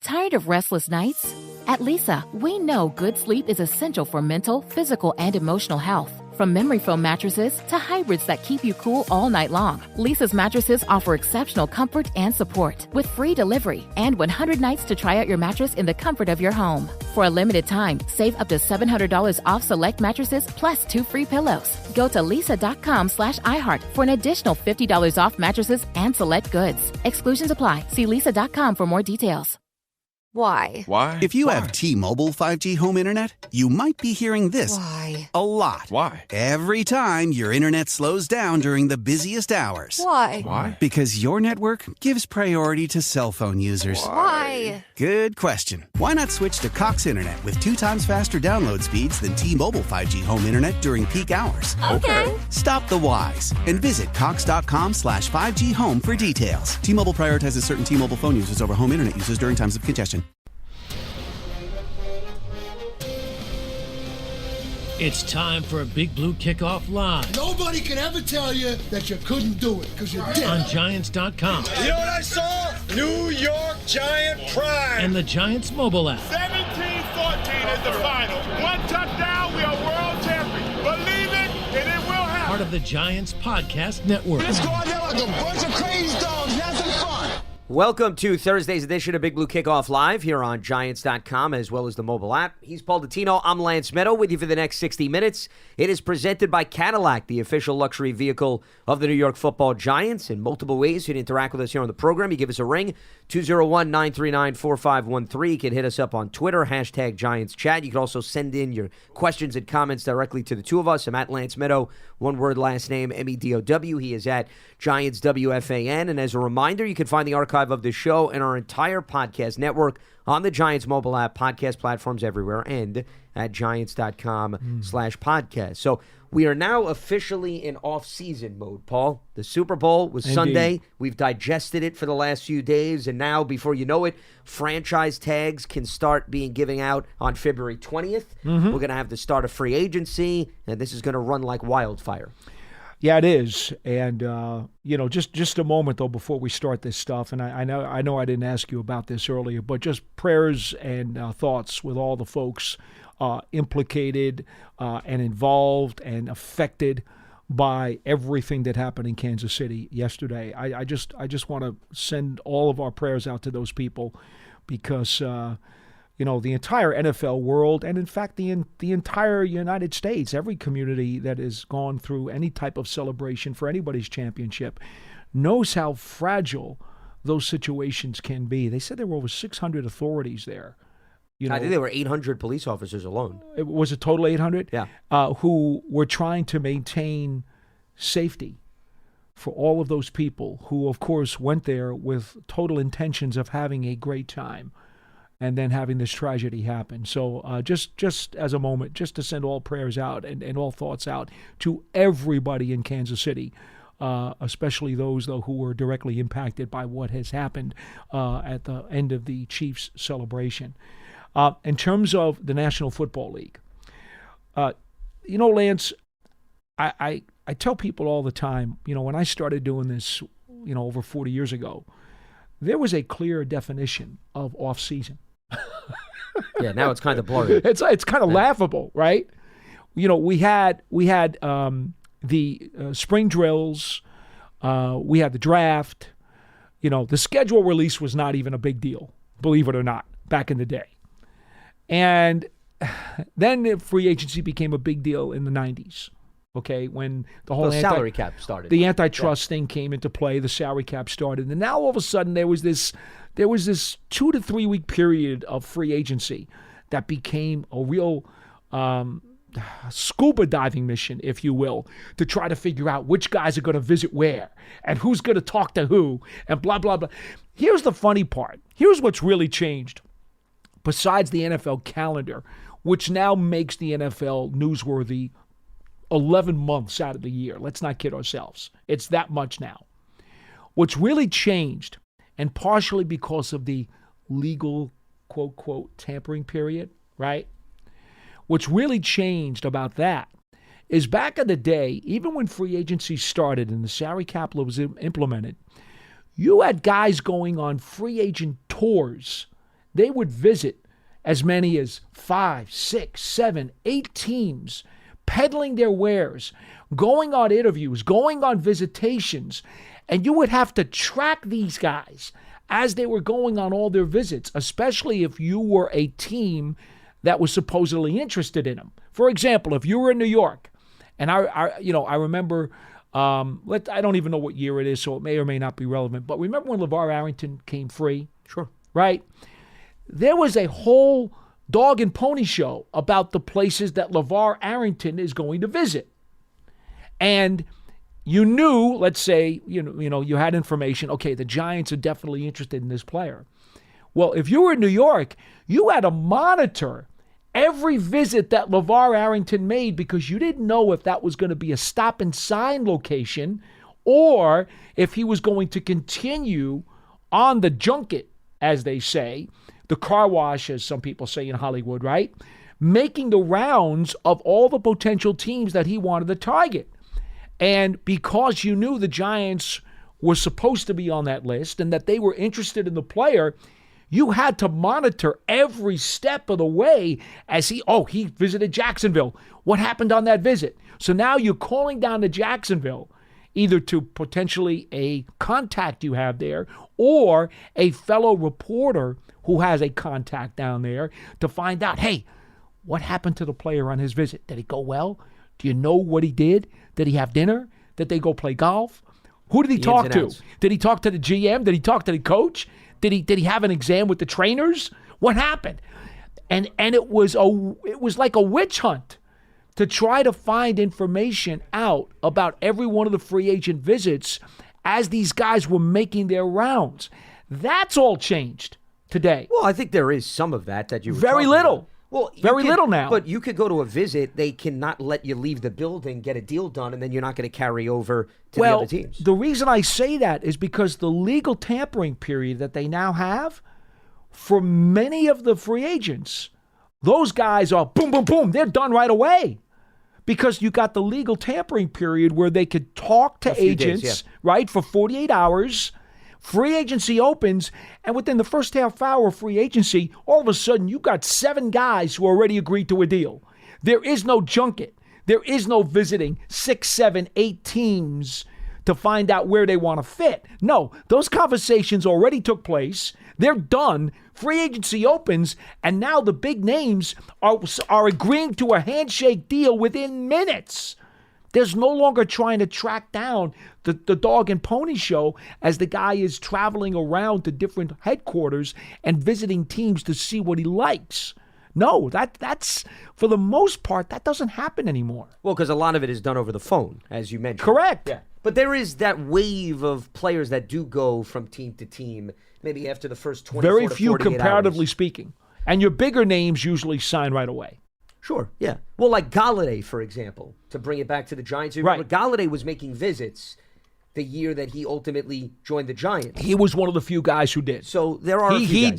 Tired of restless nights? At Leesa, we know good sleep is essential for mental, physical, and emotional health. From memory foam mattresses to hybrids that keep you cool all night long, Leesa's mattresses offer exceptional comfort and support with free delivery and 100 nights to try out your mattress in the comfort of your home. For a limited time, save up to $700 off select mattresses plus 2 free pillows. Go to leesa.com/iHeart for an additional $50 off mattresses and select goods. Exclusions apply. See leesa.com for more details. Why? If you have T-Mobile 5G home internet, you might be hearing this a lot. Why? Every time your internet slows down during the busiest hours. Why? Because your network gives priority to cell phone users. Why? Good question. Why not switch to Cox Internet with 2 times faster download speeds than T-Mobile 5G home internet during peak hours? Okay. Stop the whys and visit cox.com/5G home for details. T-Mobile prioritizes certain T-Mobile phone users over home internet users during times of congestion. It's time for a Big Blue Kickoff Live. Nobody can ever tell you that you couldn't do it, because you did. On Giants.com. You know what I saw? New York Giant pride. And the Giants mobile app. 17-14 is the final. 1 touchdown, we are world champions. Believe it, and it will happen. Part of the Giants Podcast Network. Let's go out there like a bunch of crazy dogs. Have some fun. Welcome to Thursday's edition of Big Blue Kickoff Live here on Giants.com as well as the mobile app. He's Paul Dottino. I'm Lance Meadow with you for the next 60 minutes. It is presented by Cadillac, the official luxury vehicle of the New York Football Giants. In multiple ways, you can interact with us here on the program. You give us a ring, 201-939-4513. You can hit us up on Twitter, hashtag Giants Chat. You can also send in your questions and comments directly to the two of us. I'm at Lance Meadow, one word last name, M-E-D-O-W. He is at Giants WFAN. And as a reminder, you can find the archive of the show and our entire podcast network on the Giants mobile app, podcast platforms everywhere, and at giants.com/podcast. So we are now officially in off-season mode, Paul. The Super Bowl was Sunday. We've digested it for the last few days, and now, before you know it, franchise tags can start being given out on February 20th. We're going to have the start of free agency, and this is going to run like wildfire. Yeah, it is. And, just a moment, though, before we start this stuff, and I know I didn't ask you about this earlier, but just prayers and thoughts with all the folks implicated and involved and affected by everything that happened in Kansas City yesterday. I just want to send all of our prayers out to those people because the entire NFL world, and in fact the entire United States, every community that has gone through any type of celebration for anybody's championship knows how fragile those situations can be. They said there were over 600 authorities there. I think there were 800 police officers alone. Was it total 800? Yeah. Who were trying to maintain safety for all of those people who, of course, went there with total intentions of having a great time, and then having this tragedy happen. So just as a moment, just to send all prayers out and all thoughts out to everybody in Kansas City, especially those, though, who were directly impacted by what has happened at the end of the Chiefs celebration. In terms of the National Football League, Lance, I tell people all the time, when I started doing this, over 40 years ago, there was a clear definition of off-season. Yeah, now it's kind of blurry. It's kind of laughable, right? We had the spring drills, we had the draft. The schedule release was not even a big deal, believe it or not, back in the day. And then free agency became a big deal in the 90s. Okay, when the whole salary cap started, the antitrust thing came into play, the salary cap started, and now all of a sudden there was this 2 to 3 week period of free agency that became a real scuba diving mission, if you will, to try to figure out which guys are going to visit where and who's going to talk to who and blah, blah, blah. Here's the funny part. Here's what's really changed besides the NFL calendar, which now makes the NFL newsworthy 11 months out of the year. Let's not kid ourselves. It's that much now. What's really changed, and partially because of the legal, quote, quote, tampering period, right? What's really changed about that is back in the day, even when free agency started and the salary cap was implemented, you had guys going on free agent tours they would visit as many as 5, 6, 7, 8 teams, peddling their wares, going on interviews, going on visitations, and you would have to track these guys as they were going on all their visits, especially if you were a team that was supposedly interested in them. For example, if you were in New York, and I remember, I don't even know what year it is, so it may or may not be relevant, but remember when LeVar Arrington came free? Sure. Right? There was a whole dog and pony show about the places that LeVar Arrington is going to visit. And you knew, let's say, you had information, okay, the Giants are definitely interested in this player. Well, if you were in New York, you had to monitor every visit that LeVar Arrington made because you didn't know if that was going to be a stop and sign location or if he was going to continue on the junket, as they say, the car wash, as some people say in Hollywood, right? Making the rounds of all the potential teams that he wanted to target. And because you knew the Giants were supposed to be on that list and that they were interested in the player, you had to monitor every step of the way as he visited Jacksonville. What happened on that visit? So now you're calling down to Jacksonville, either to potentially a contact you have there or a fellow reporter who has a contact down there to find out, hey, what happened to the player on his visit? Did it go well? Do you know what he did? Did he have dinner? Did they go play golf? Who did he talk to? Did he talk to the GM? Did he talk to the coach? Did he have an exam with the trainers? What happened? And it was like a witch hunt to try to find information out about every one of the free agent visits as these guys were making their rounds. That's all changed today. Well, I think there is some of that you were very little. About. Well, little now. But you could go to a visit. They cannot let you leave the building, get a deal done, and then you're not going to carry over to the other teams. The reason I say that is because the legal tampering period that they now have for many of the free agents, those guys are boom, boom, boom. They're done right away. Because you got the legal tampering period where they could talk to agents, right, for 48 hours. Free agency opens, and within the first half hour of free agency, all of a sudden you got 7 guys who already agreed to a deal. There is no junket. There is no visiting 6, 7, 8 teams to find out where they want to fit. No, those conversations already took place. They're done. Free agency opens, and now the big names are agreeing to a handshake deal within minutes. There's no longer trying to track down the dog and pony show as the guy is traveling around to different headquarters and visiting teams to see what he likes. No, that's for the most part, that doesn't happen anymore. Well, because a lot of it is done over the phone, as you mentioned. Correct. Yeah. But there is that wave of players that do go from team to team, maybe after the first 24 Very to few 48 comparatively hours. speaking. And your bigger names usually sign right away. Sure, yeah. Well, like Galladay, for example, to bring it back to the Giants. Remember, Galladay was making visits the year that he ultimately joined the Giants. He was one of the few guys who did. So there are a few he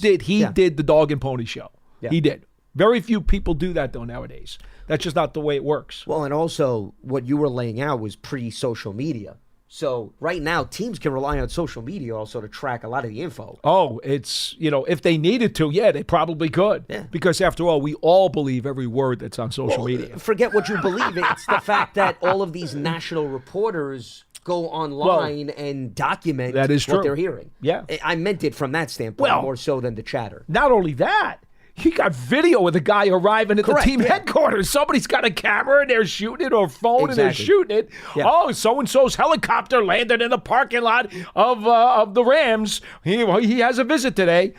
guys. did the dog and pony show. Yeah. He did. Very few people do that, though, nowadays. That's just not the way it works. Well, and also what you were laying out was pre-social media. So right now, teams can rely on social media also to track a lot of the info. Oh, it's, if they needed to, yeah, they probably could. Yeah. Because after all, we all believe every word that's on social media. Forget what you believe. It's the fact that all of these national reporters go online and document that is what true. they're hearing. Yeah. I meant it from that standpoint more so than the chatter. Not only that, he got video of the guy arriving at the team headquarters. Somebody's got a camera and they're shooting it, or phone and they're shooting it. Yeah. Oh, so-and-so's helicopter landed in the parking lot of the Rams. He has a visit today.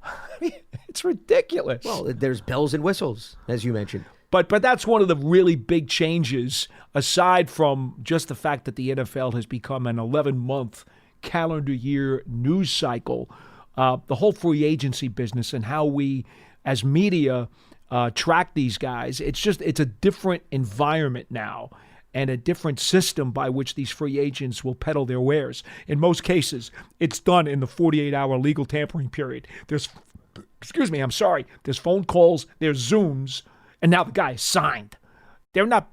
I mean, it's ridiculous. Well, there's bells and whistles, as you mentioned. But that's one of the really big changes, aside from just the fact that the NFL has become an 11-month calendar year news cycle. The whole free agency business and how we, as media, track these guys. It's a different environment now and a different system by which these free agents will peddle their wares. In most cases, it's done in the 48-hour legal tampering period. There's phone calls, there's Zooms, and now the guy is signed. They're not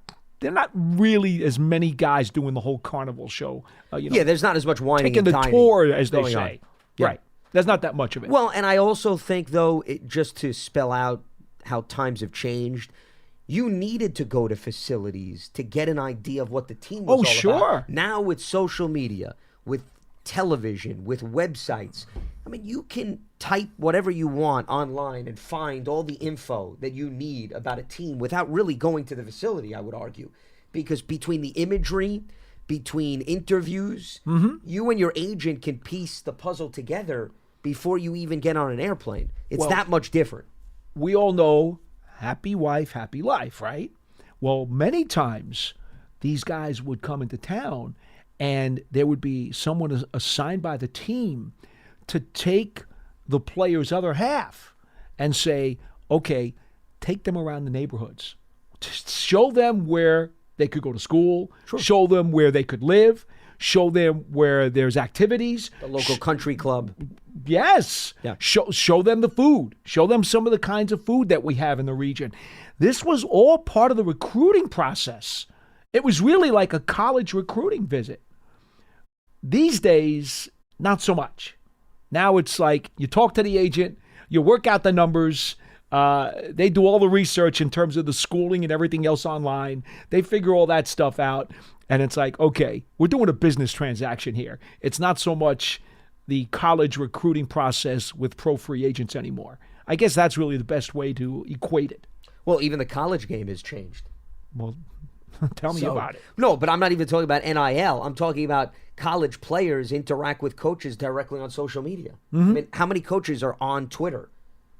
really as many guys doing the whole carnival show. There's not as much whining taking and the dining tour, as they going say. on. Yeah. Right. There's not that much of it. Well, and I also think, though, just to spell out how times have changed, you needed to go to facilities to get an idea of what the team was all sure. about. Now with social media, with television, with websites, I mean, you can type whatever you want online and find all the info that you need about a team without really going to the facility, I would argue. Because between the imagery, between interviews, you and your agent can piece the puzzle together before you even get on an airplane. It's that much different. We all know happy wife, happy life, right? Well, many times these guys would come into town and there would be someone assigned by the team to take the player's other half and say, okay, take them around the neighborhoods. Show them where they could go to school, show them where they could live, show them where there's activities. The local country club. Yes. Yeah. Show them the food. Show them some of the kinds of food that we have in the region. This was all part of the recruiting process. It was really like a college recruiting visit. These days, not so much. Now it's like you talk to the agent, you work out the numbers. They do all the research in terms of the schooling and everything else online. They figure all that stuff out. And it's like, okay, we're doing a business transaction here. It's not so much the college recruiting process with pro free agents anymore. I guess that's really the best way to equate it. Well, even the college game has changed. Well, tell me about it. No, but I'm not even talking about NIL. I'm talking about college players interact with coaches directly on social media. I mean, how many coaches are on Twitter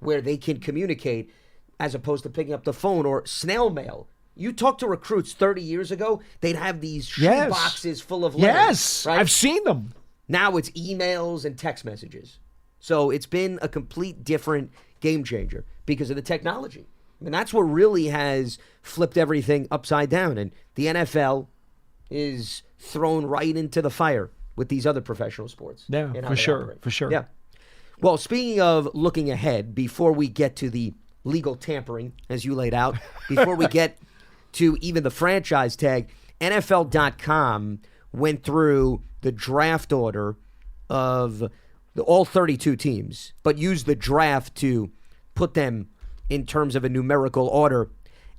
where they can communicate as opposed to picking up the phone or snail mail? You talk to recruits 30 years ago, they'd have these shoe boxes full of letters. Yes, right? I've seen them. Now it's emails and text messages. So it's been a complete different game changer because of the technology. I mean, that's what really has flipped everything upside down. And the NFL is thrown right into the fire with these other professional sports. Yeah, for sure. Yeah. Well, speaking of looking ahead, before we get to the legal tampering, as you laid out, before we get to even the franchise tag, NFL.com went through the draft order of all 32 teams, but used the draft to put them in terms of a numerical order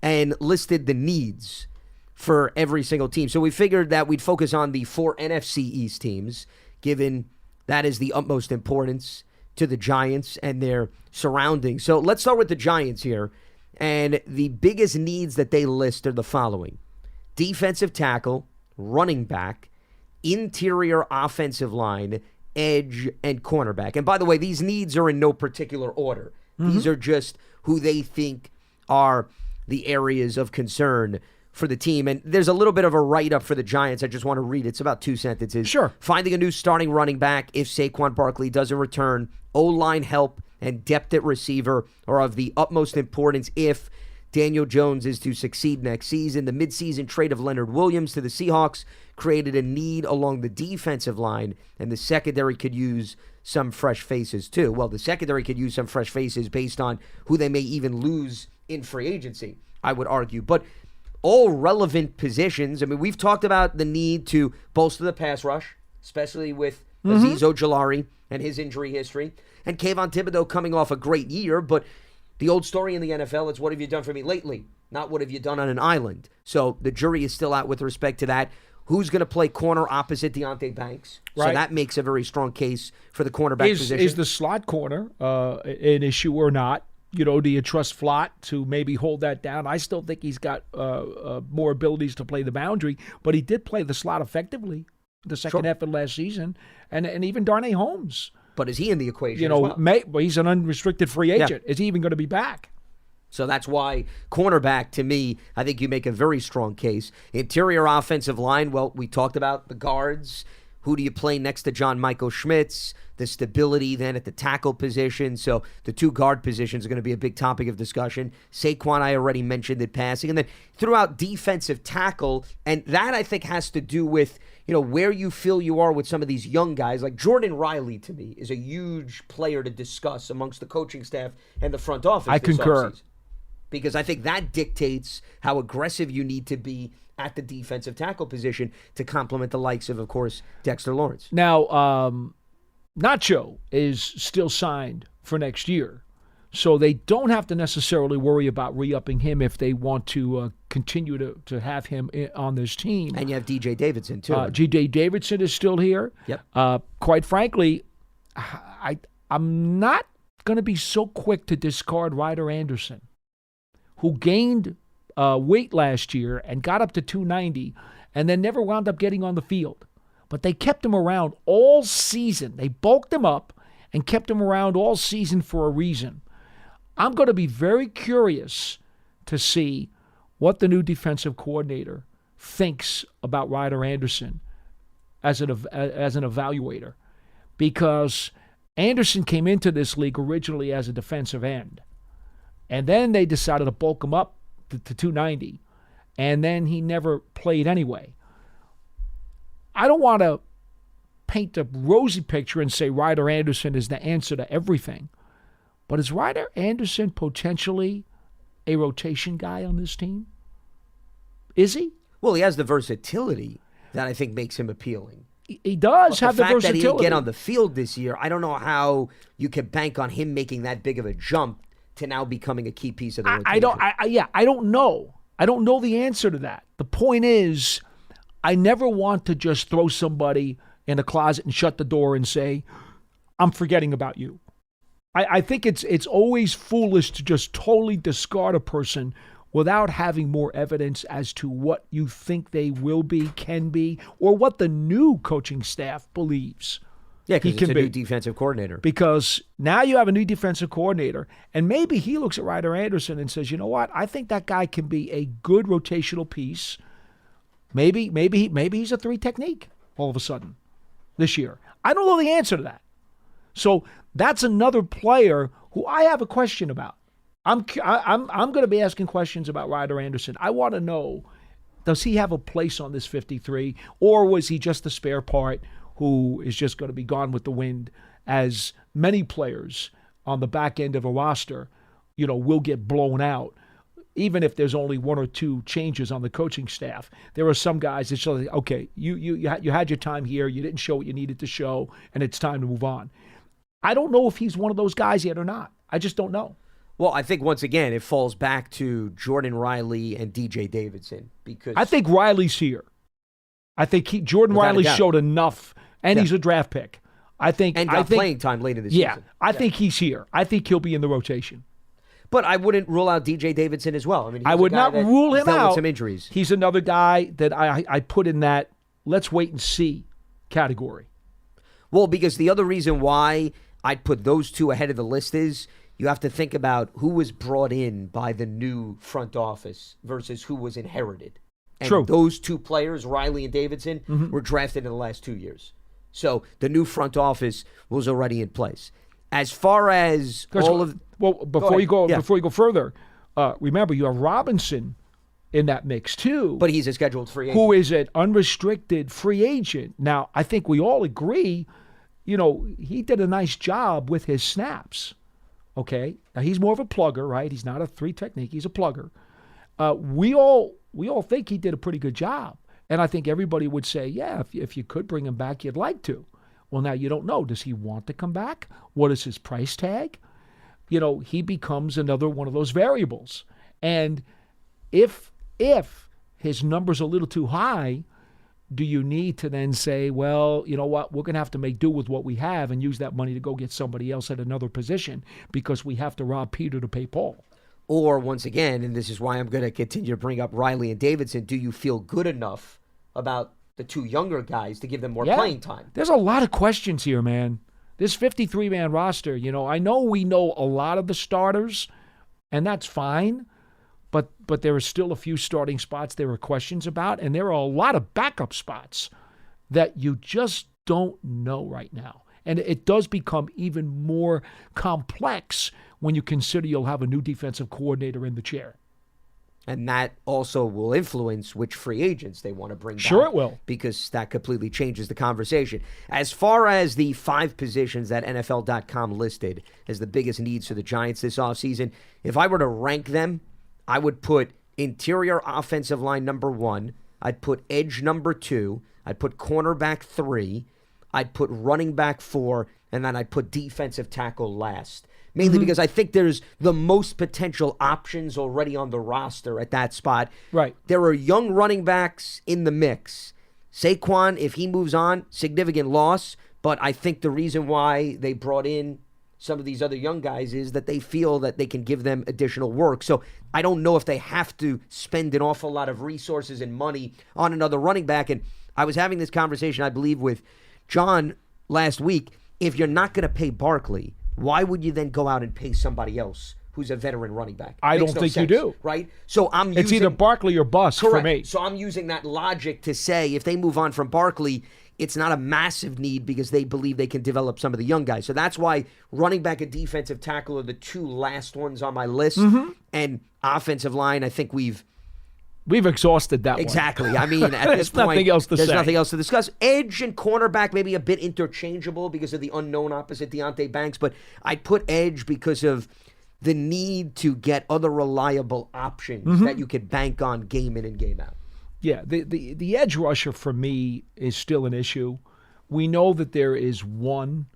and listed the needs for every single team. So we figured that we'd focus on the 4 NFC East teams, given that is the utmost importance to the Giants and their surroundings. So let's start with the Giants here. And the biggest needs that they list are the following: defensive tackle, running back, interior offensive line, edge, and cornerback. And by the way, these needs are in no particular order. These are just who they think are the areas of concern for the team. And there's a little bit of a write-up for the Giants. I just want to read it. It's about 2 sentences. Sure. Finding a new starting running back if Saquon Barkley doesn't return. O-line help and depth at receiver are of the utmost importance if Daniel Jones is to succeed next season. The midseason trade of Leonard Williams to the Seahawks created a need along the defensive line, and the secondary could use some fresh faces too. Well, the secondary could use some fresh faces based on who they may even lose in free agency, I would argue. But all relevant positions. I mean, we've talked about the need to bolster the pass rush, especially with Azeez Ojulari and his injury history, and Kayvon Thibodeau coming off a great year. But the old story in the NFL, it's what have you done for me lately, not what have you done on an island. So the jury is still out with respect to that. Who's going to play corner opposite Deonte Banks? Right. So that makes a very strong case for the cornerback position. Is the slot corner an issue or not? You know, do you trust Flott to maybe hold that down? I still think he's got more abilities to play the boundary, but he did play the slot effectively the second half of last season, and even Darnay Holmes. But is he in the equation? You know, as well? He's an unrestricted free agent. Is he even going to be back? So that's why cornerback, to me, I think you make a very strong case. Interior offensive line, well, we talked about the guards. Who do you play next to John Michael Schmitz? The stability then at the tackle position. So the 2 guard positions are going to be a big topic of discussion. Saquon, I already mentioned it passing. And then throughout defensive tackle, and that I think has to do with, you know, where you feel you are with some of these young guys. Like Jordan Riley, to me, is a huge player to discuss amongst the coaching staff and the front office. I concur. Offseason. Because I think that dictates how aggressive you need to be at the defensive tackle position to complement the likes of course, Dexter Lawrence. Now, Nacho is still signed for next year. So they don't have to necessarily worry about re-upping him if they want to continue to have him on this team. And you have DJ Davidson, too. G.J. Davidson is still here. Yep. Quite frankly, I'm not going to be so quick to discard Ryder Anderson, who gained weight last year and got up to 290 and then never wound up getting on the field. But they kept him around all season. They bulked him up and kept him around all season for a reason. I'm going to be very curious to see what the new defensive coordinator thinks about Ryder Anderson as an evaluator, because Anderson came into this league originally as a defensive end, and then they decided to bulk him up to 290, and then he never played anyway. I don't want to paint a rosy picture and say Ryder Anderson is the answer to everything. But is Ryder Anderson potentially a rotation guy on this team? Is he? Well, he has the versatility that I think makes him appealing. He does have the versatility. The fact that he didn't get on the field this year, I don't know how you can bank on him making that big of a jump to now becoming a key piece of the rotation. I don't know. I don't know the answer to that. The point is, I never want to just throw somebody in a closet and shut the door and say, I'm forgetting about you. I think it's always foolish to just totally discard a person without having more evidence as to what you think they will be, can be, or what the new coaching staff believes. Yeah, because it's a new defensive coordinator. Because now you have a new defensive coordinator, and maybe he looks at Ryder Anderson and says, you know what, I think that guy can be a good rotational piece. Maybe he's a 3 technique all of a sudden this year. I don't know the answer to that. So that's another player who I have a question about. I'm going to be asking questions about Ryder Anderson. I want to know, does he have a place on this 53, or was he just the spare part who is just going to be gone with the wind, as many players on the back end of a roster, will get blown out. Even if there's only 1 or 2 changes on the coaching staff, there are some guys that show, okay, you had your time here, you didn't show what you needed to show, and it's time to move on. I don't know if he's one of those guys yet or not. I just don't know. Well, I think once again it falls back to Jordan Riley and DJ Davidson, because I think Riley's here. I think Jordan Riley showed enough, and he's a draft pick. I think playing time late in the season. I think he's here. I think he'll be in the rotation. But I wouldn't rule out DJ Davidson as well. I mean, I would not rule him out. With some injuries. He's another guy that I put in that let's wait and see category. Well, because the other reason why I'd put those two ahead of the list is you have to think about who was brought in by the new front office versus who was inherited. And True. Those 2 players, Riley and Davidson, were drafted in the last 2 years. So the new front office was already in place. As far as before you go further, remember you have Robinson in that mix too. But he's a scheduled free agent. Who is an unrestricted free agent. Now, I think we all agree, he did a nice job with his snaps. Okay? Now, he's more of a plugger, right? He's not a 3 technique. He's a plugger. We all think he did a pretty good job. And I think everybody would say, yeah, if you could bring him back, you'd like to. Well, now you don't know. Does he want to come back? What is his price tag? He becomes another one of those variables. And if his number's a little too high, do you need to then say, well, you know what, we're going to have to make do with what we have and use that money to go get somebody else at another position because we have to rob Peter to pay Paul? Or, once again, and this is why I'm going to continue to bring up Riley and Davidson, do you feel good enough about the 2 younger guys to give them more playing time? There's a lot of questions here, man. This 53-man roster, I know we know a lot of the starters, and that's fine, but there are still a few starting spots there are questions about, and there are a lot of backup spots that you just don't know right now. And it does become even more complex when you consider you'll have a new defensive coordinator in the chair. And that also will influence which free agents they want to bring back. Sure it will. Because that completely changes the conversation. As far as the 5 positions that NFL.com listed as the biggest needs for the Giants this offseason, if I were to rank them, I would put interior offensive line number 1. I'd put edge number 2. I'd put cornerback 3. I'd put running back 4. and then I'd put defensive tackle last. Mainly because I think there's the most potential options already on the roster at that spot. Right. There are young running backs in the mix. Saquon, if he moves on, significant loss. But I think the reason why they brought in some of these other young guys is that they feel that they can give them additional work. So I don't know if they have to spend an awful lot of resources and money on another running back. And I was having this conversation, I believe, with John last week. If you're not going to pay Barkley, why would you then go out and pay somebody else who's a veteran running back? I don't think you do. Right? So it's either Barkley or bust for me. So I'm using that logic to say if they move on from Barkley, it's not a massive need because they believe they can develop some of the young guys. So that's why running back and defensive tackle are the two last ones on my list. And offensive line, I think we've exhausted that exactly. one. I mean, at this point, nothing else to there's say. nothing else to discuss. Edge and cornerback maybe a bit interchangeable because of the unknown opposite Deonte Banks, but I'd put edge because of the need to get other reliable options that you could bank on game in and game out. Yeah, the edge rusher for me is still an issue. We know that there is one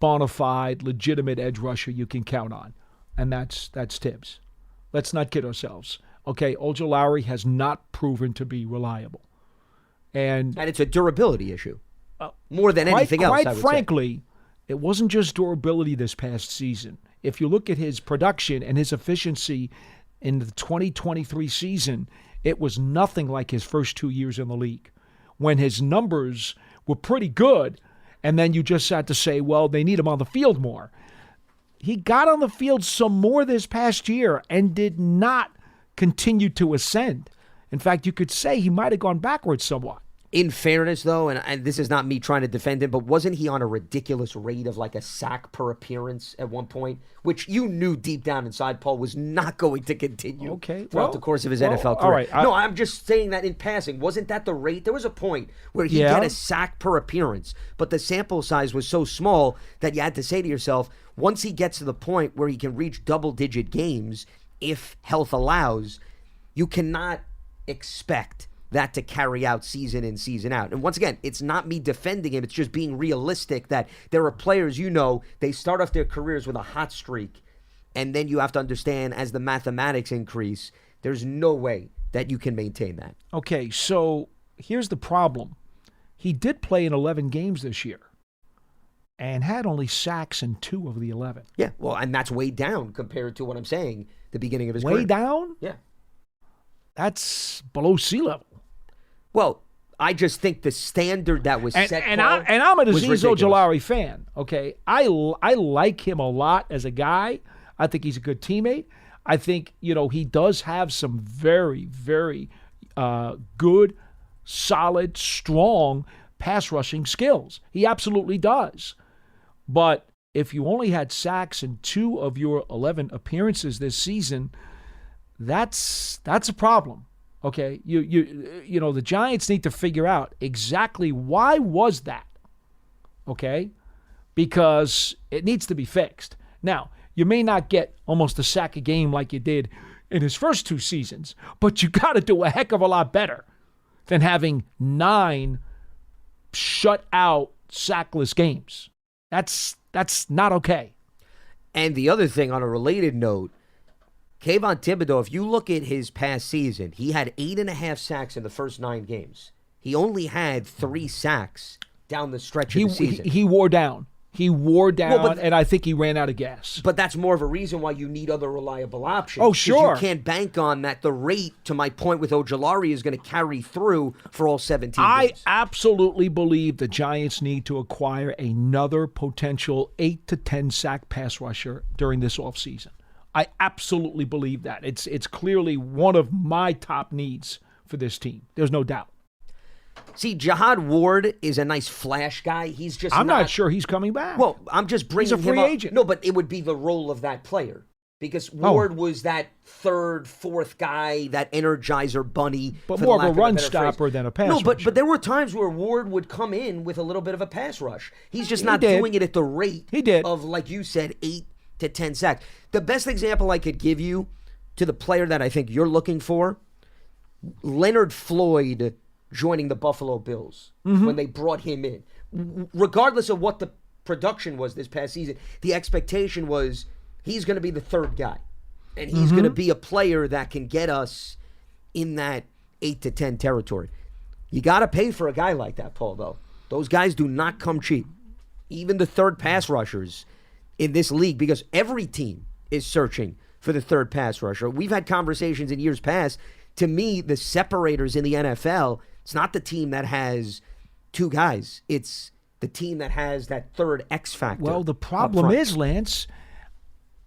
bona fide, legitimate edge rusher you can count on, and that's Tibbs. Let's not kid ourselves. Okay, Ojulari has not proven to be reliable. And it's a durability issue more than anything else, I would frankly, it wasn't just durability this past season. If you look at his production and his efficiency in the 2023 season, it was nothing like his first 2 years in the league when his numbers were pretty good, and then you just had to say, well, they need him on the field more. He got on the field some more this past year and did not continue to ascend. In fact, you could say he might have gone backwards somewhat. In fairness, though, and this is not me trying to defend him, but wasn't he on a ridiculous rate of like a sack per appearance at one point, which you knew deep down inside, Paul, was not going to continue throughout the course of his NFL career? All right, no, I'm just saying that in passing. Wasn't that the rate? There was a point where he had a sack per appearance, but the sample size was so small that you had to say to yourself, once he gets to the point where he can reach double-digit games, if health allows, you cannot expect that to carry out season in, season out. And once again, it's not me defending him. It's just being realistic that there are players, they start off their careers with a hot streak, and then you have to understand as the mathematics increase, there's no way that you can maintain that. Okay, so here's the problem. He did play in 11 games this year and had only sacks in 2 of the 11. Yeah, well, and that's way down compared to what I'm saying, the beginning of his career. Way down? Yeah. That's below sea level. Well, I just think the standard that was set, and I'm a Azeez ridiculous. Ojulari fan. Okay, I like him a lot as a guy. I think he's a good teammate. I think he does have some very, very good, solid, strong pass rushing skills. He absolutely does. But if you only had sacks in 2 of your 11 appearances this season, that's a problem. Okay, the Giants need to figure out exactly why was that. Okay, because it needs to be fixed. Now, you may not get almost a sack a game like you did in his first 2 seasons, but you got to do a heck of a lot better than having 9 shut out sackless games. That's not okay. And the other thing, on a related note, Kayvon Thibodeau, if you look at his past season, he had 8.5 sacks in the first 9 games. He only had 3 sacks down the stretch of the season. He wore down. And I think he ran out of gas. But that's more of a reason why you need other reliable options. Oh, sure. You can't bank on that. The rate, to my point with Ojulari, is going to carry through for all 17 I games. absolutely believe the Giants need to acquire another potential 8 to 10 sack pass rusher during this offseason. I absolutely believe that. It's clearly one of my top needs for this team. There's no doubt. See, Jihad Ward is a nice flash guy. He's just I'm not sure he's coming back. Well, I'm just bringing him up. He's a free agent. No, but it would be the role of that player. Because Ward was that 3rd, 4th guy, that energizer bunny. But more of a run stopper than a pass rusher. No, but there were times where Ward would come in with a little bit of a pass rush. He's just not doing it at the rate of, like you said, 8 to 10 sacks. The best example I could give you to the player that I think you're looking for, Leonard Floyd joining the Buffalo Bills when they brought him in. Regardless of what the production was this past season, the expectation was he's going to be the third guy. And he's going to be a player that can get us in that 8 to 10 territory. You got to pay for a guy like that, Paul, though. Those guys do not come cheap. Even the third pass rushers in this league, because every team is searching for the third pass rusher. We've had conversations in years past. To me, the separators in the NFL, it's not the team that has two guys. It's the team that has that third X factor. Well, the problem is, Lance,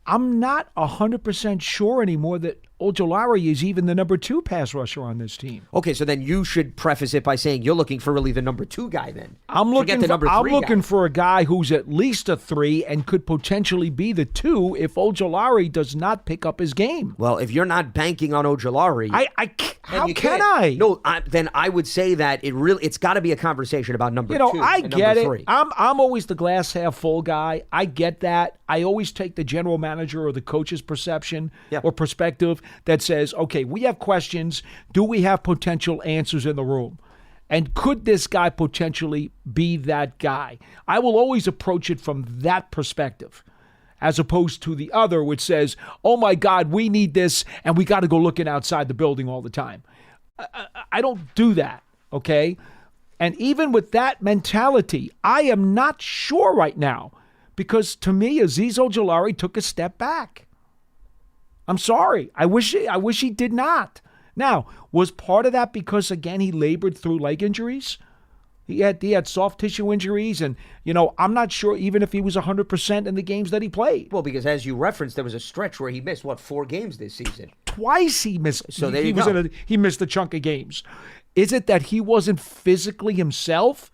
I'm not 100% sure anymore that Ojulari is even the number 2 pass rusher on this team. Okay, so then you should preface it by saying you're looking for really the number 2 guy then. I'm looking for a guy who's at least a 3 and could potentially be the 2 if Ojulari does not pick up his game. Well, if you're not banking on Ojulari, how can I? No, then I would say that it's got to be a conversation about number 2 I and get number it. 3. I'm always the glass half full guy. I get that. I always take the general manager or the coach's perception or perspective that says, okay, we have questions. Do we have potential answers in the room? And could this guy potentially be that guy? I will always approach it from that perspective, as opposed to the other, which says, oh my God, we need this, and we got to go looking outside the building all the time. I don't do that, okay? And even with that mentality, I am not sure right now, because to me, Azeez Ojulari took a step back. I'm sorry. I wish he did not. Now, was part of that because, again, he labored through leg injuries? He had soft tissue injuries, and, I'm not sure even if he was 100% in the games that he played. Well, because as you referenced, there was a stretch where he missed, 4 games this season? Twice he missed. So there you go. He missed a chunk of games. Is it that he wasn't physically himself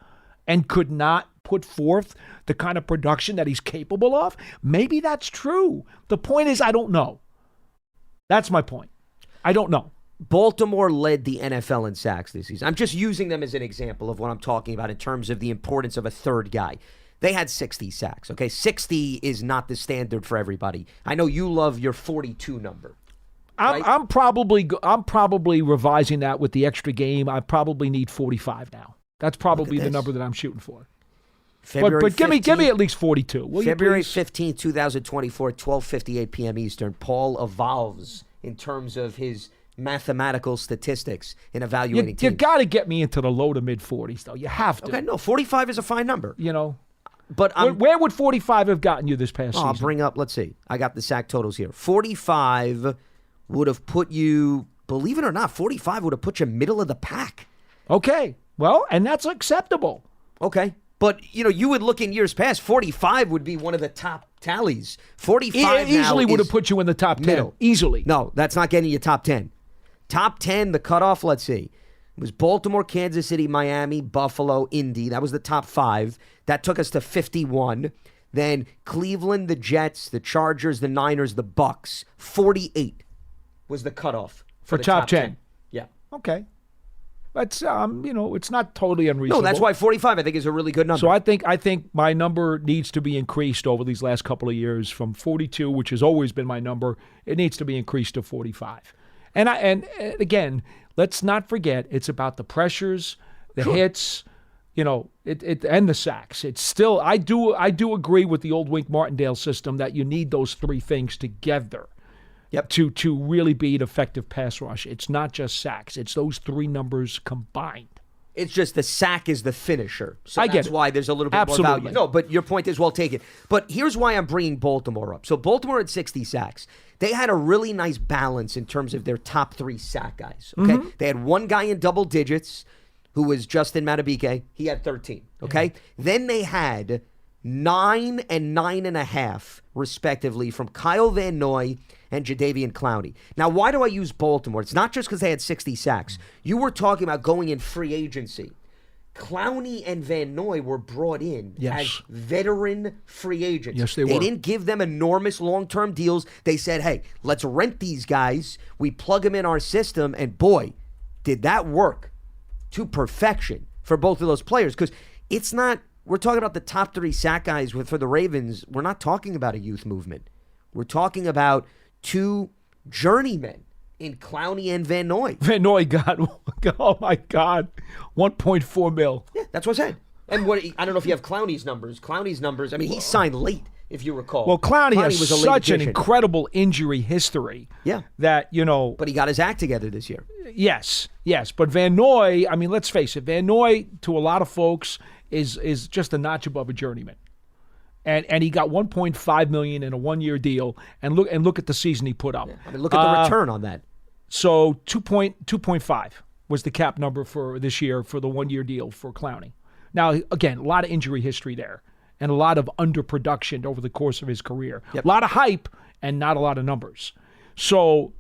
and could not put forth the kind of production that he's capable of? Maybe that's true. The point is, I don't know. That's my point. I don't know. Baltimore led the NFL in sacks this season. I'm just using them as an example of what I'm talking about in terms of the importance of a third guy. They had 60 sacks, okay? 60 is not the standard for everybody. I know you love your 42 number. Right? I'm probably revising that with the extra game. I probably need 45 now. That's probably the number that I'm shooting for. But give me at least 42. February 15th, 2024, 12:58 p.m. Eastern. Paul evolves in terms of his mathematical statistics in evaluating teams. You got to get me into the low to mid 40s, though. You have to. Okay, no, 45 is a fine number. But where would 45 have gotten you this past season? I'll bring up, let's see. I got the sack totals here. 45 would have put you, believe it or not, 45 would have put you middle of the pack. Okay. Well, and that's acceptable. Okay. But, you would look in years past, 45 would be one of the top tallies. 45 easily would have put you in the top 10. Middle. Easily. No, that's not getting you top 10. Top 10, the cutoff, let's see. It was Baltimore, Kansas City, Miami, Buffalo, Indy. That was the top 5. That took us to 51. Then Cleveland, the Jets, the Chargers, the Niners, the Bucks. 48 was the cutoff for the top 10. Yeah. Okay. That's it's not totally unreasonable. No, that's why 45 I think is a really good number. So I think my number needs to be increased over these last couple of years from 42, which has always been my number. It needs to be increased to 45. And again, let's not forget it's about the pressures, the hits, and the sacks. It's still I do agree with the old Wink Martindale system that you need those 3 things together. Yep. To really be an effective pass rush. It's not just sacks. It's those 3 numbers combined. It's just the sack is the finisher. So I get that's why there's a little bit more value. No, but your point is well taken. But here's why I'm bringing Baltimore up. So Baltimore had 60 sacks. They had a really nice balance in terms of their top 3 sack guys. Okay, They had one guy in double digits who was Justin Madubuike. He had 13. Okay, Then they had 9 and 9.5 respectively from Kyle Van Noy and Jadeveon Clowney. Now, why do I use Baltimore? It's not just because they had 60 sacks. You were talking about going in free agency. Clowney and Van Noy were brought in as veteran free agents. Yes, they were. They didn't give them enormous long-term deals. They said, hey, let's rent these guys. We plug them in our system. And boy, did that work to perfection for both of those players. Because it's not, we're talking about the top 3 sack guys for the Ravens. We're not talking about a youth movement. We're talking about 2 journeymen in Clowney and Van Noy. Van Noy got, oh my God, $1.4 million. Yeah, that's what I said. And I don't know if you have Clowney's numbers. I mean, he signed late, if you recall. Well, Clowney has was a late such an addition. incredible injury history. Yeah. That, But he got his act together this year. Yes. But Van Noy, I mean, let's face it, Van Noy, to a lot of folks, is just a notch above a journeyman. And he got $1.5 million in a 1-year deal, and look at the season he put up. Yeah. I mean, look at the return on that. So 2.5 was the cap number for this year for the 1-year deal for Clowney. Now, again, a lot of injury history there and a lot of underproduction over the course of his career. Yep. A lot of hype and not a lot of numbers. So,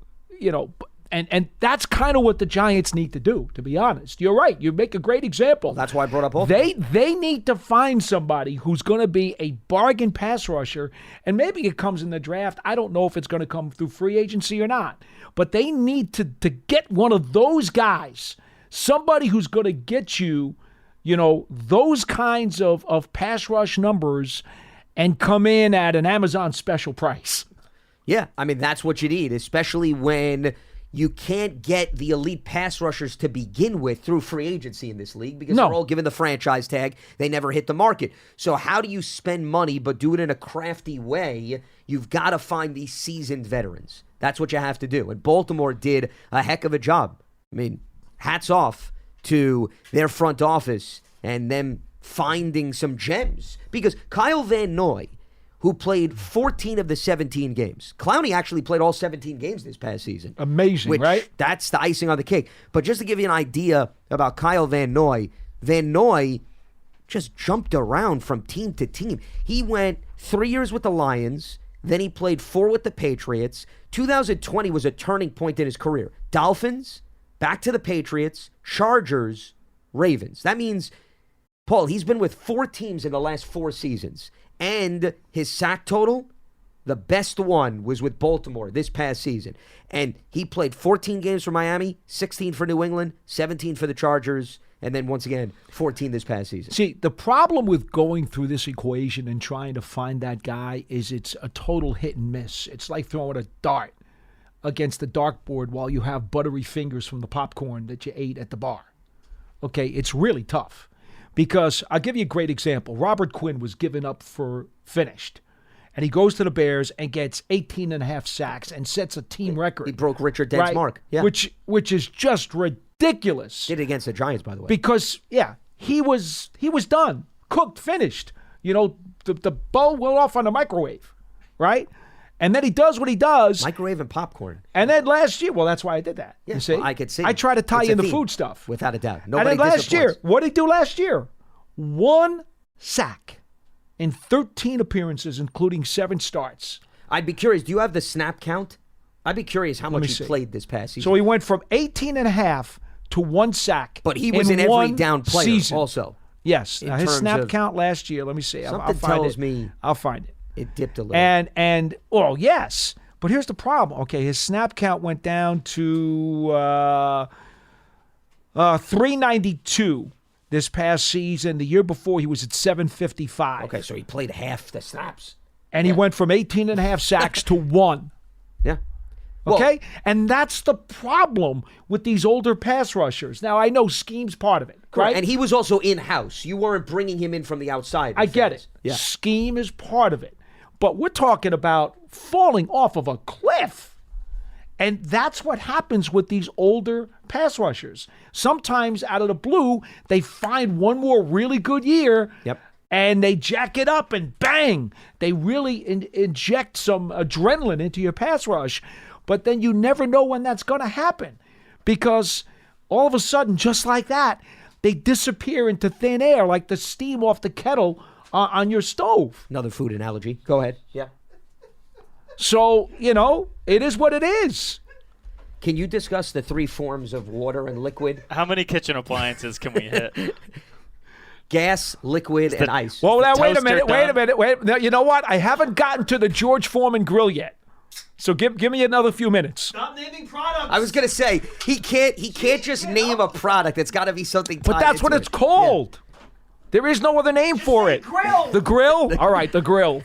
and that's kind of what the Giants need to do, to be honest. You're right. You make a great example. Well, that's why I brought up Baltimore. They need to find somebody who's going to be a bargain pass rusher, and maybe it comes in the draft. I don't know if it's going to come through free agency or not. But they need to get one of those guys, somebody who's going to get you, those kinds of pass rush numbers and come in at an Amazon special price. Yeah, I mean, that's what you need, especially when you can't get the elite pass rushers to begin with through free agency in this league because they're all given the franchise tag. They never hit the market. So how do you spend money but do it in a crafty way? You've got to find these seasoned veterans. That's what you have to do. And Baltimore did a heck of a job. I mean, hats off to their front office and them finding some gems. Because Kyle Van Noy, who played 14 of the 17 games. Clowney actually played all 17 games this past season. Amazing, right? That's the icing on the cake. But just to give you an idea about Kyle Van Noy just jumped around from team to team. He went 3 years with the Lions, then he played 4 with the Patriots. 2020 was a turning point in his career. Dolphins, back to the Patriots, Chargers, Ravens. That means, Paul, he's been with 4 teams in the last 4 seasons. And his sack total, the best one was with Baltimore this past season. And he played 14 games for Miami, 16 for New England, 17 for the Chargers, and then once again, 14 this past season. See, the problem with going through this equation and trying to find that guy is it's a total hit and miss. It's like throwing a dart against the dartboard while you have buttery fingers from the popcorn that you ate at the bar. Okay, it's really tough. Because I'll give you a great example. Robert Quinn was given up for finished. And he goes to the Bears and gets 18.5 sacks and sets a team record. He broke Richard Dent's mark. Yeah. Which is just ridiculous. Did it against the Giants, by the way. Because, he was done. Cooked, finished. The bulb went off on the microwave, right? And then he does what he does. Microwave and popcorn. And then last year, well, that's why I did that. Yeah, you see? well, I could see. I try to tie It's in a the theme, food stuff. Without a doubt. And Nobody then last year, disappoints. what did he do last year? 1 sack in 13 appearances, including 7 starts. I'd be curious. Do you have the snap count? I'd be curious how much he see. played this past season. So he went from 18.5 to 1 sack. But he was in every one down player season. also. Yes. in Now his terms snap of- count last year, let me see. I'll Something find tells it. me I'll find it. it dipped a little. And yes. But here's the problem. Okay, his snap count went down to 392 this past season. The year before, he was at 755. Okay, so he played half the snaps. And he went from 18.5 sacks to 1. Yeah. Well, Okay? And that's the problem with these older pass rushers. Now, I know scheme's part of it, right? And he was also in-house. You weren't bringing him in from the outside. I get it. Yeah. Scheme is part of it. But we're talking about falling off of a cliff. And that's what happens with these older pass rushers. Sometimes out of the blue, they find one more really good year. Yep. And they jack it up and bang, they really inject some adrenaline into your pass rush. But then you never know when that's going to happen because all of a sudden, just like that, they disappear into thin air like the steam off the kettle on your stove. Another food analogy. Go ahead. Yeah. So, it is what it is. Can you discuss the 3 forms of water and liquid? How many kitchen appliances can we hit? Gas, liquid, and ice. Well, now, wait a toaster minute. done? Now, you know what? I haven't gotten to the George Foreman grill yet. So give me another few minutes. Stop naming products. I was gonna say he can't just name a product. It's got to be something. But that's what it's called. There is no other name for it. grill. The grill? All right, the grill.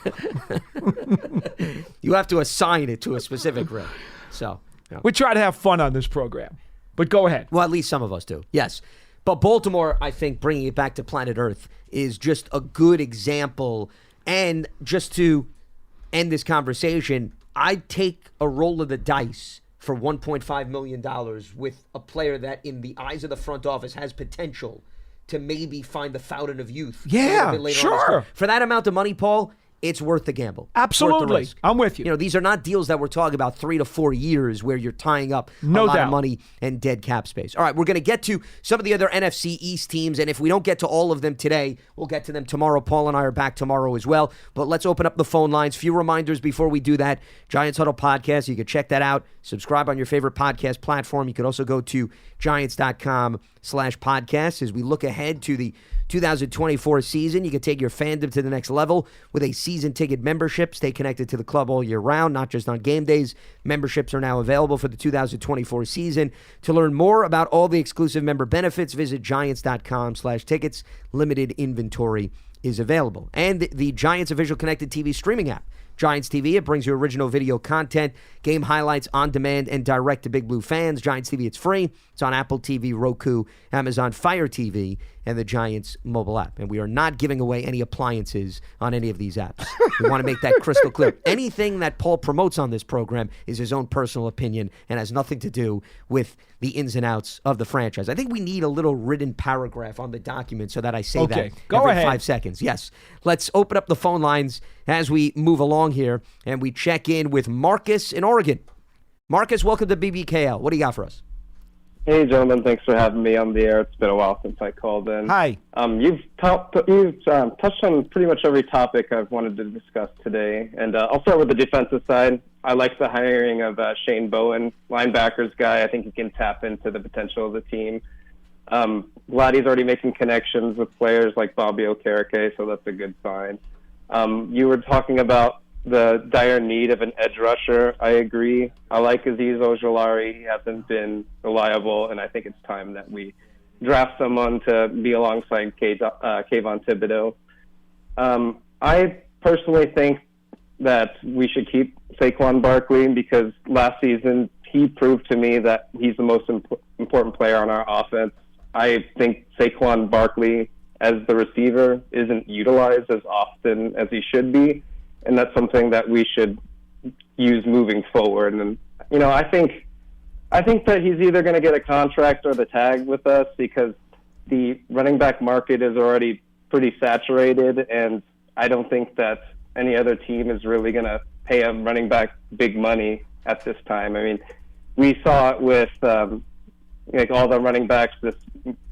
You have to assign it to a specific grill. So We try to have fun on this program. But go ahead. well, at least some of us do. Yes, But Baltimore, I think, bringing it back to planet Earth is just a good example. And just to end this conversation, I'd take a roll of the dice for $1.5 million with a player that, in the eyes of the front office, has potential to maybe find the fountain of youth. Yeah, sure. For that amount of money, Paul, it's worth the gamble. Absolutely. Worth the risk. I'm with you. These are not deals that we're talking about 3 to 4 years where you're tying up a lot of money and dead cap space. All right, we're going to get to some of the other NFC East teams, and if we don't get to all of them today, we'll get to them tomorrow. Paul and I are back tomorrow as well. But let's open up the phone lines. Few reminders before we do that. Giants Huddle Podcast, you can check that out. Subscribe on your favorite podcast platform. You can also go to Giants.com/podcast as we look ahead to the 2024 season. You can take your fandom to the next level with a season ticket membership. Stay connected to the club all year round, not just on game days. Memberships are now available for the 2024 season. To learn more about all the exclusive member benefits, visit Giants.com/tickets. Limited inventory is available. And the Giants official connected TV streaming app, Giants TV. It brings you original video content, game highlights on demand, and direct to Big Blue fans. Giants TV, it's free. It's on Apple TV, Roku, Amazon Fire TV, and the Giants mobile app. And we are not giving away any appliances on any of these apps. We want to make that crystal clear. Anything that Paul promotes on this program is his own personal opinion and has nothing to do with the ins and outs of the franchise. I think we need a little written paragraph on the document so that I say that every 5 seconds. Yes. Let's open up the phone lines as we move along here, and we check in with Marcus in Oregon. Marcus, welcome to BBKL. What do you got for us? Hey, gentlemen. Thanks for having me on the air. It's been a while since I called in. Hi. You've touched on pretty much every topic I've wanted to discuss today, and I'll start with the defensive side. I like the hiring of Shane Bowen, linebackers guy. I think he can tap into the potential of the team. Glad he's already making connections with players like Bobby Okereke, so that's a good sign. You were talking about the dire need of an edge rusher. I agree. I like Azeez Ojulari. He hasn't been reliable, and I think it's time that we draft someone to be alongside Kayvon Thibodeau. I personally think that we should keep Saquon Barkley because last season he proved to me that he's the most important player on our offense. I think Saquon Barkley as the receiver isn't utilized as often as he should be, and that's something that we should use moving forward. And I think that he's either going to get a contract or the tag with us because the running back market is already pretty saturated, and I don't think that any other team is really going to pay a running back big money at this time. I mean, we saw it with all the running backs this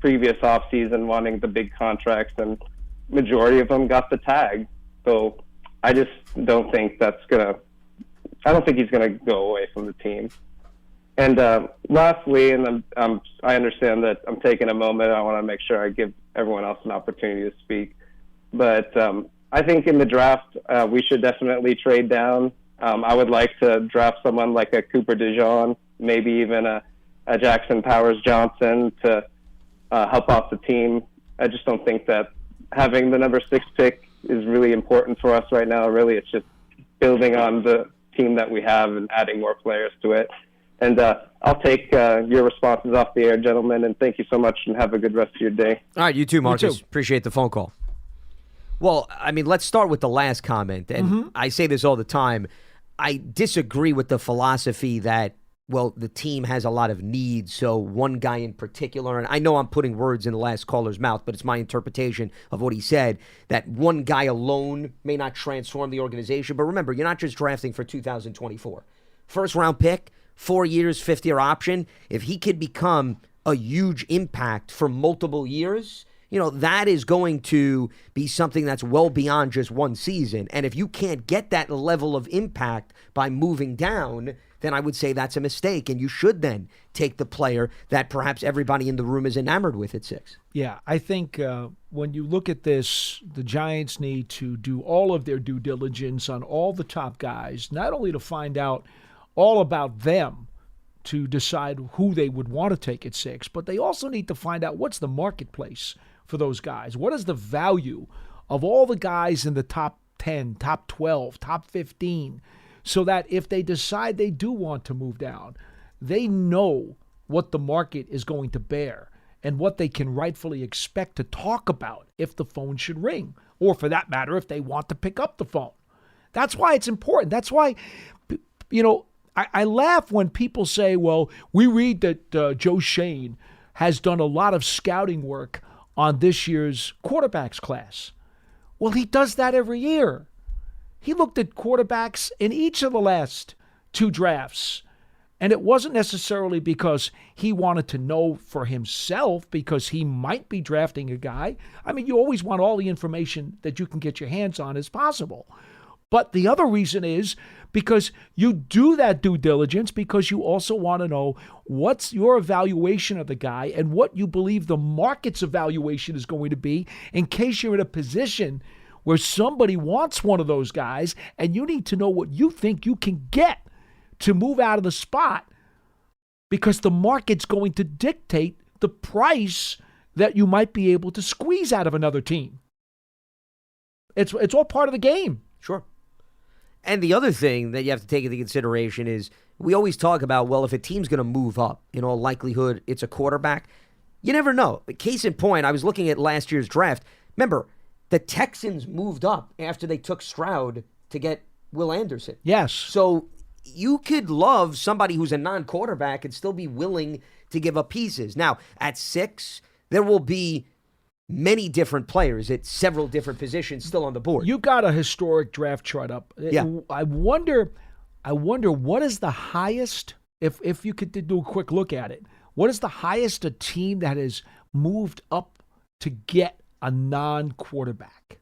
previous offseason wanting the big contracts, and majority of them got the tag. So I just don't think I don't think he's going to go away from the team. And lastly, and I understand that I'm taking a moment. I want to make sure I give everyone else an opportunity to speak. But I think in the draft, we should definitely trade down. I would like to draft someone like a Cooper DeJean, maybe even a Jackson Powers Johnson to help out the team. I just don't think that having the number 6 pick is really important for us right now. Really, it's just building on the team that we have and adding more players to it. And I'll take your responses off the air, gentlemen, and thank you so much, and have a good rest of your day. All right, you too, Marcus. Appreciate the phone call. Well, I mean, let's start with the last comment, and I say this all the time. I disagree with the philosophy that, well, the team has a lot of needs, so one guy in particular, and I know I'm putting words in the last caller's mouth, but it's my interpretation of what he said, that one guy alone may not transform the organization. But remember, you're not just drafting for 2024. First-round pick, 4 years, fifth-year option. If he could become a huge impact for multiple years, that is going to be something that's well beyond just one season. And if you can't get that level of impact by moving down, then I would say that's a mistake. And you should then take the player that perhaps everybody in the room is enamored with at 6. Yeah, I think when you look at this, the Giants need to do all of their due diligence on all the top guys, not only to find out all about them to decide who they would want to take at 6, but they also need to find out what's the marketplace for those guys. What is the value of all the guys in the top 10, top 12, top 15, so that if they decide they do want to move down, they know what the market is going to bear. and what they can rightfully expect to talk about if the phone should ring, or for that matter, if they want to pick up the phone. That's why it's important. That's why, I laugh when people say, well, we read that Joe Shane has done a lot of scouting work on this year's quarterbacks class. Well, he does that every year. He looked at quarterbacks in each of the last 2 drafts, and it wasn't necessarily because he wanted to know for himself because he might be drafting a guy. I mean, you always want all the information that you can get your hands on as possible. But the other reason is because you do that due diligence because you also want to know what's your evaluation of the guy and what you believe the market's evaluation is going to be in case you're in a position where somebody wants one of those guys and you need to know what you think you can get to move out of the spot because the market's going to dictate the price that you might be able to squeeze out of another team. It's all part of the game. Sure. And the other thing that you have to take into consideration is we always talk about, well, if a team's going to move up, in all likelihood, it's a quarterback. You never know. Case in point, I was looking at last year's draft. Remember, the Texans moved up after they took Stroud to get Will Anderson. Yes. So you could love somebody who's a non-quarterback and still be willing to give up pieces. Now, at 6, there will be many different players at several different positions still on the board. You got a historic draft chart up. Yeah. I wonder what is the highest, if you could do a quick look at it, what is the highest a team that has moved up to get a non-quarterback?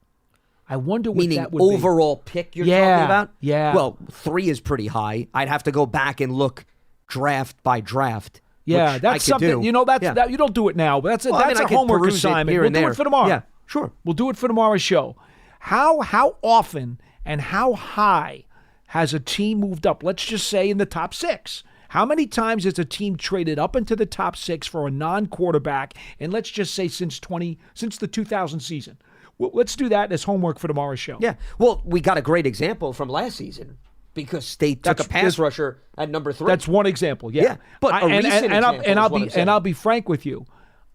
I wonder what Meaning that would be. Meaning overall pick you're talking about? Yeah. Well, 3 is pretty high. I'd have to go back and look draft by draft. Yeah, that's something, that you don't do it now, but that's a homework assignment. We'll do it for tomorrow. Yeah, sure. We'll do it for tomorrow's show. How often and how high has a team moved up? Let's just say in the top 6. How many times has a team traded up into the top 6 for a non-quarterback? And let's just say since the 2000 season. Well, let's do that as homework for tomorrow's show. Yeah. Well, we got a great example from last season. Because they took a pass rusher at number 3. That's one example, yeah. But a recent example and I'll be frank with you,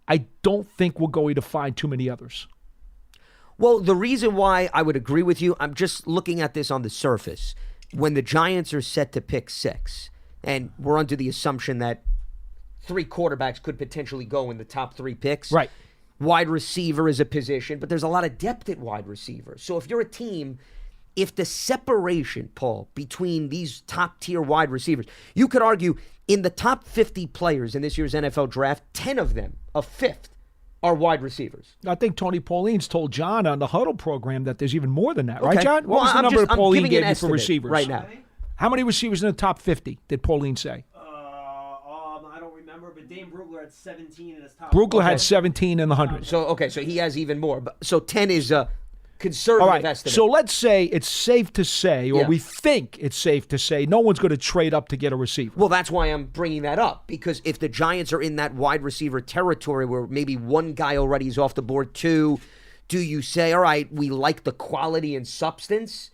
I don't think we're going to find too many others. Well, the reason why I would agree with you, I'm just looking at this on the surface. When the Giants are set to pick 6, and we're under the assumption that 3 quarterbacks could potentially go in the top 3 picks. Right. Wide receiver is a position, but there's a lot of depth at wide receiver. So if you're a team, if the separation, Paul, between these top-tier wide receivers, you could argue in the top 50 players in this year's NFL draft, 10 of them, a fifth, are wide receivers. I think Tony Pauline's told John on the Huddle program that there's even more than that, right, John? What well, was the number Pauline gave you for receivers right now? How many receivers in the top 50 did Pauline say? I don't remember, but Dane Brugler had 17 in his top. Brugler had 17 in the 100. So he has even more. So 10 is conservative estimate. So let's say it's safe to say, or we think it's safe to say, no one's going to trade up to get a receiver. Well, that's why I'm bringing that up, because if the Giants are in that wide receiver territory where maybe one guy already is off the board, 2, do you say, all right, we like the quality and substance,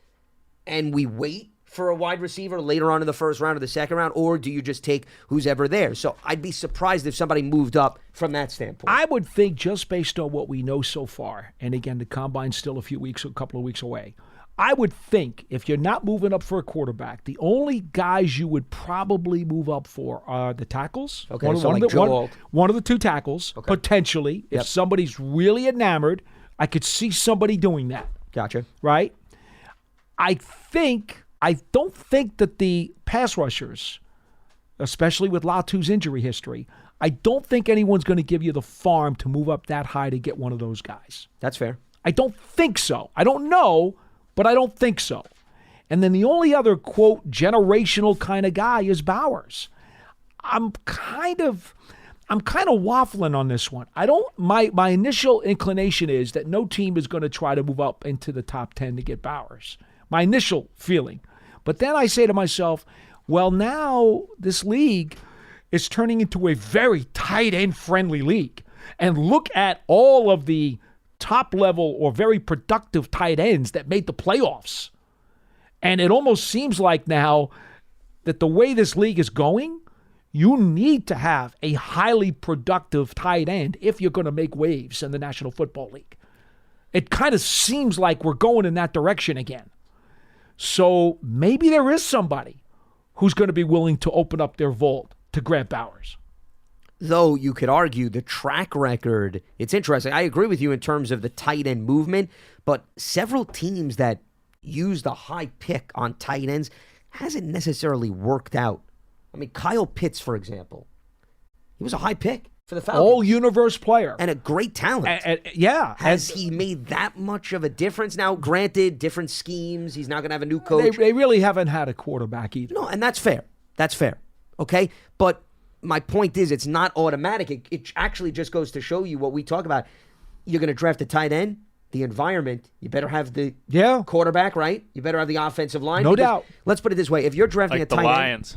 and we wait for a wide receiver later on in the first round or the second round, or do you just take who's ever there? So I'd be surprised if somebody moved up from that standpoint. I would think just based on what we know so far, and again, the Combine's still a couple of weeks away, I would think if you're not moving up for a quarterback, the only guys you would probably move up for are the tackles. Okay, one of the 2 tackles, potentially. If somebody's really enamored, I could see somebody doing that. Gotcha. Right? I don't think that the pass rushers, especially with Latu's injury history, I don't think anyone's going to give you the farm to move up that high to get one of those guys. That's fair. I don't think so. I don't know, but I don't think so. And then the only other, quote, generational kind of guy is Bowers. I'm kind of waffling on this one. My initial inclination is that no team is going to try to move up into the top 10 to get Bowers. My initial feeling. But then I say to myself, well, now this league is turning into a very tight end friendly league. And look at all of the top level or very productive tight ends that made the playoffs. And it almost seems like now that the way this league is going, You need to have a highly productive tight end if you're going to make waves in the National Football League. It kind of seems like we're going in that direction again. So maybe there is somebody who's going to be willing to open up their vault to grab Bowers. Though you could argue the track record, it's interesting. I agree with you in terms of the tight end movement, but several teams that used a high pick on tight ends hasn't necessarily worked out. I mean, Kyle Pitts, for example, he was a high pick for the Falcons. All-universe player. And a great talent. Yeah. Has he made that much of a difference? Now, granted, different schemes. He's not going to have a new coach. They really haven't had a quarterback either. No, and that's fair. That's fair. Okay? But my point is, it's not automatic. It actually just goes to show you what we talk about. You're going to draft a tight end, the environment, you better have the quarterback, right? You better have the offensive line. No doubt. Let's put it this way. If you're drafting like a tight end. the Lions.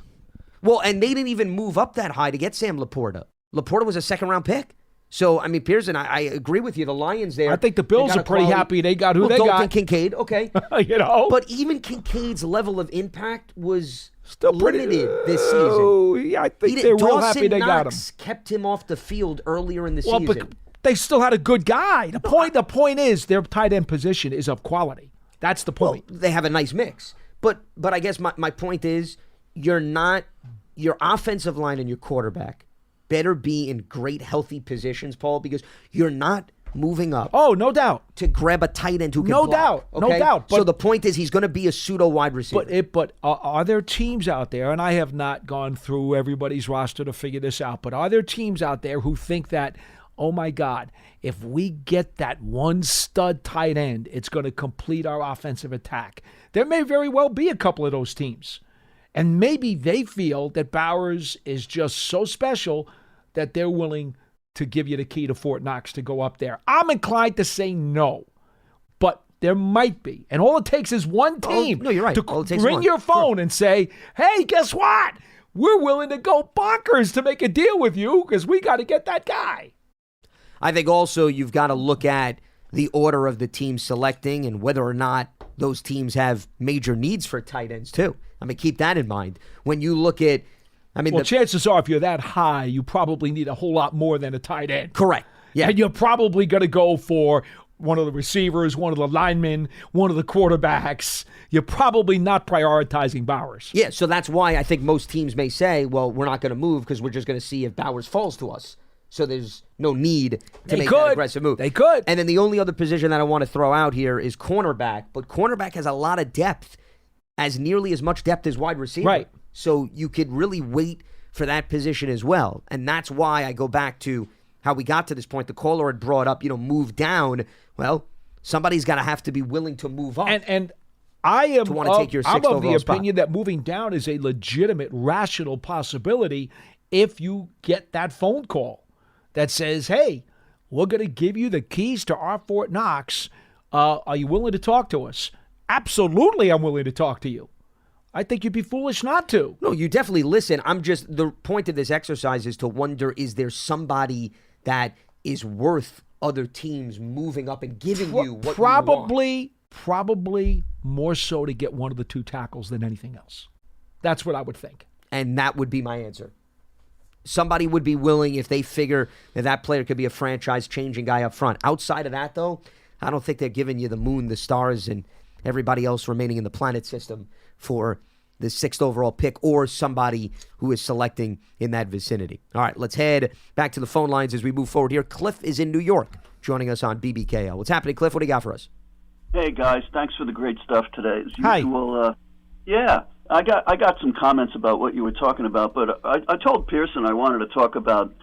Well, and they didn't even move up that high to get Sam Laporta. Laporta was a second-round pick. So, I mean, Pearson, I agree with you. The Lions there. I think the Bills are pretty happy they got who they Dalton got. Kincaid, okay. But even Kincaid's level of impact was still pretty limited this season. Oh, yeah, I think they're real happy they got him. Kept him off the field earlier in the season. But they still had a good guy. The point is their tight end position is of quality. That's the point. Well, they have a nice mix. But I guess my point is your offensive line and your quarterback better be in great, healthy positions, Paul, because you're not moving up. Oh, no doubt. To grab a tight end who can no block, doubt. Okay? No doubt. So the point is he's going to be a pseudo wide receiver. But are there teams out there, and I have not gone through everybody's roster to figure this out, but are there teams out there who think that, oh my God, if we get that one stud tight end, it's going to complete our offensive attack? There may very well be a couple of those teams. And maybe they feel that Bowers is just so special that they're willing to give you the key to Fort Knox to go up there. I'm inclined to say no, but there might be. And all it takes is one team no, you're right. to ring your phone and say, hey, guess what? We're willing to go bonkers to make a deal with you because we got to get that guy. I think also you've got to look at the order of the teams selecting and whether or not those teams have major needs for tight ends too. I mean, keep that in mind. When you look at, chances are if you're that high, you probably need a whole lot more than a tight end. Correct. Yeah. And you're probably going to go for one of the receivers, one of the linemen, one of the quarterbacks. You're probably not prioritizing Bowers. Yeah, so that's why I think most teams may say, well, we're not going to move because we're just going to see if Bowers falls to us. So there's no need to make that aggressive move. They could. And then the only other position that I want to throw out here is cornerback. But cornerback has a lot of depth, as nearly as much depth as wide receiver. Right. So you could really wait for that position as well. And that's why I go back to how we got to this point. The caller had brought up, move down. Well, somebody's got to have to be willing to move up. And I am to want to take your I'm sixth of the overall spot. opinion that moving down is a legitimate, rational possibility if you get that phone call that says, hey, we're going to give you the keys to our Fort Knox. Are you willing to talk to us? Absolutely, I'm willing to talk to you. I think you'd be foolish not to. No, you definitely listen. The point of this exercise is to wonder, is there somebody that is worth other teams moving up and giving you what you want? Probably more so to get one of the two tackles than anything else. That's what I would think. And that would be my answer. Somebody would be willing if they figure that player could be a franchise-changing guy up front. Outside of that, though, I don't think they're giving you the moon, the stars, and everybody else remaining in the planet system for the 6th overall pick or somebody who is selecting in that vicinity. All right, let's head back to the phone lines as we move forward here. Cliff is in New York joining us on BBKL. What's happening, Cliff? What do you got for us? Hey, guys. Thanks for the great stuff today. As Hi. usual, I got some comments about what you were talking about, but I told Pearson I wanted to talk about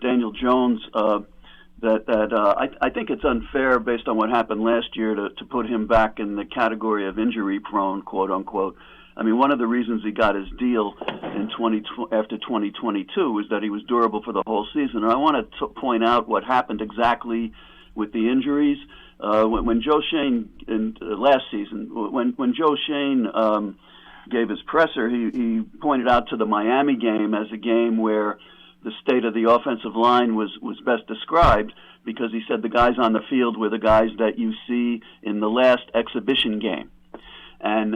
Daniel Jones, I think it's unfair based on what happened last year to put him back in the category of injury-prone, quote-unquote. I mean, one of the reasons he got his deal after 2022 was that he was durable for the whole season. And I want to point out what happened exactly with the injuries. When Joe Shane, last season, when Joe Shane gave his presser, he pointed out to the Miami game as a game where the state of the offensive line was best described, because he said the guys on the field were the guys that you see in the last exhibition game. and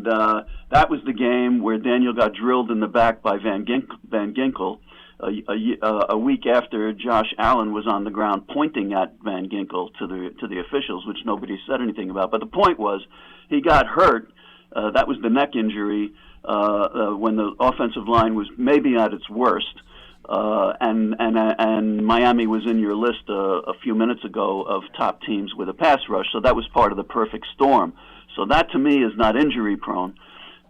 that was the game where Daniel got drilled in the back by Van Ginkel a week after Josh Allen was on the ground pointing at Van Ginkel to the officials, which nobody said anything about. But the point was, he got hurt. That was the neck injury when the offensive line was maybe at its worst. And Miami was in your list a few minutes ago of top teams with a pass rush, so that was part of the perfect storm. So that to me is not injury prone.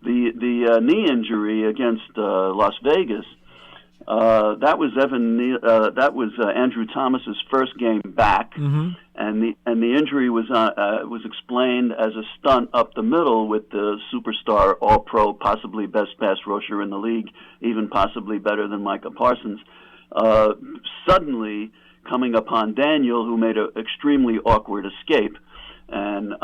The knee injury against Las Vegas, that was Andrew Thomas's first game back, and the injury was explained as a stunt up the middle with the superstar All-Pro, possibly best pass rusher in the league, even possibly better than Micah Parsons, suddenly coming upon Daniel, who made an extremely awkward escape, and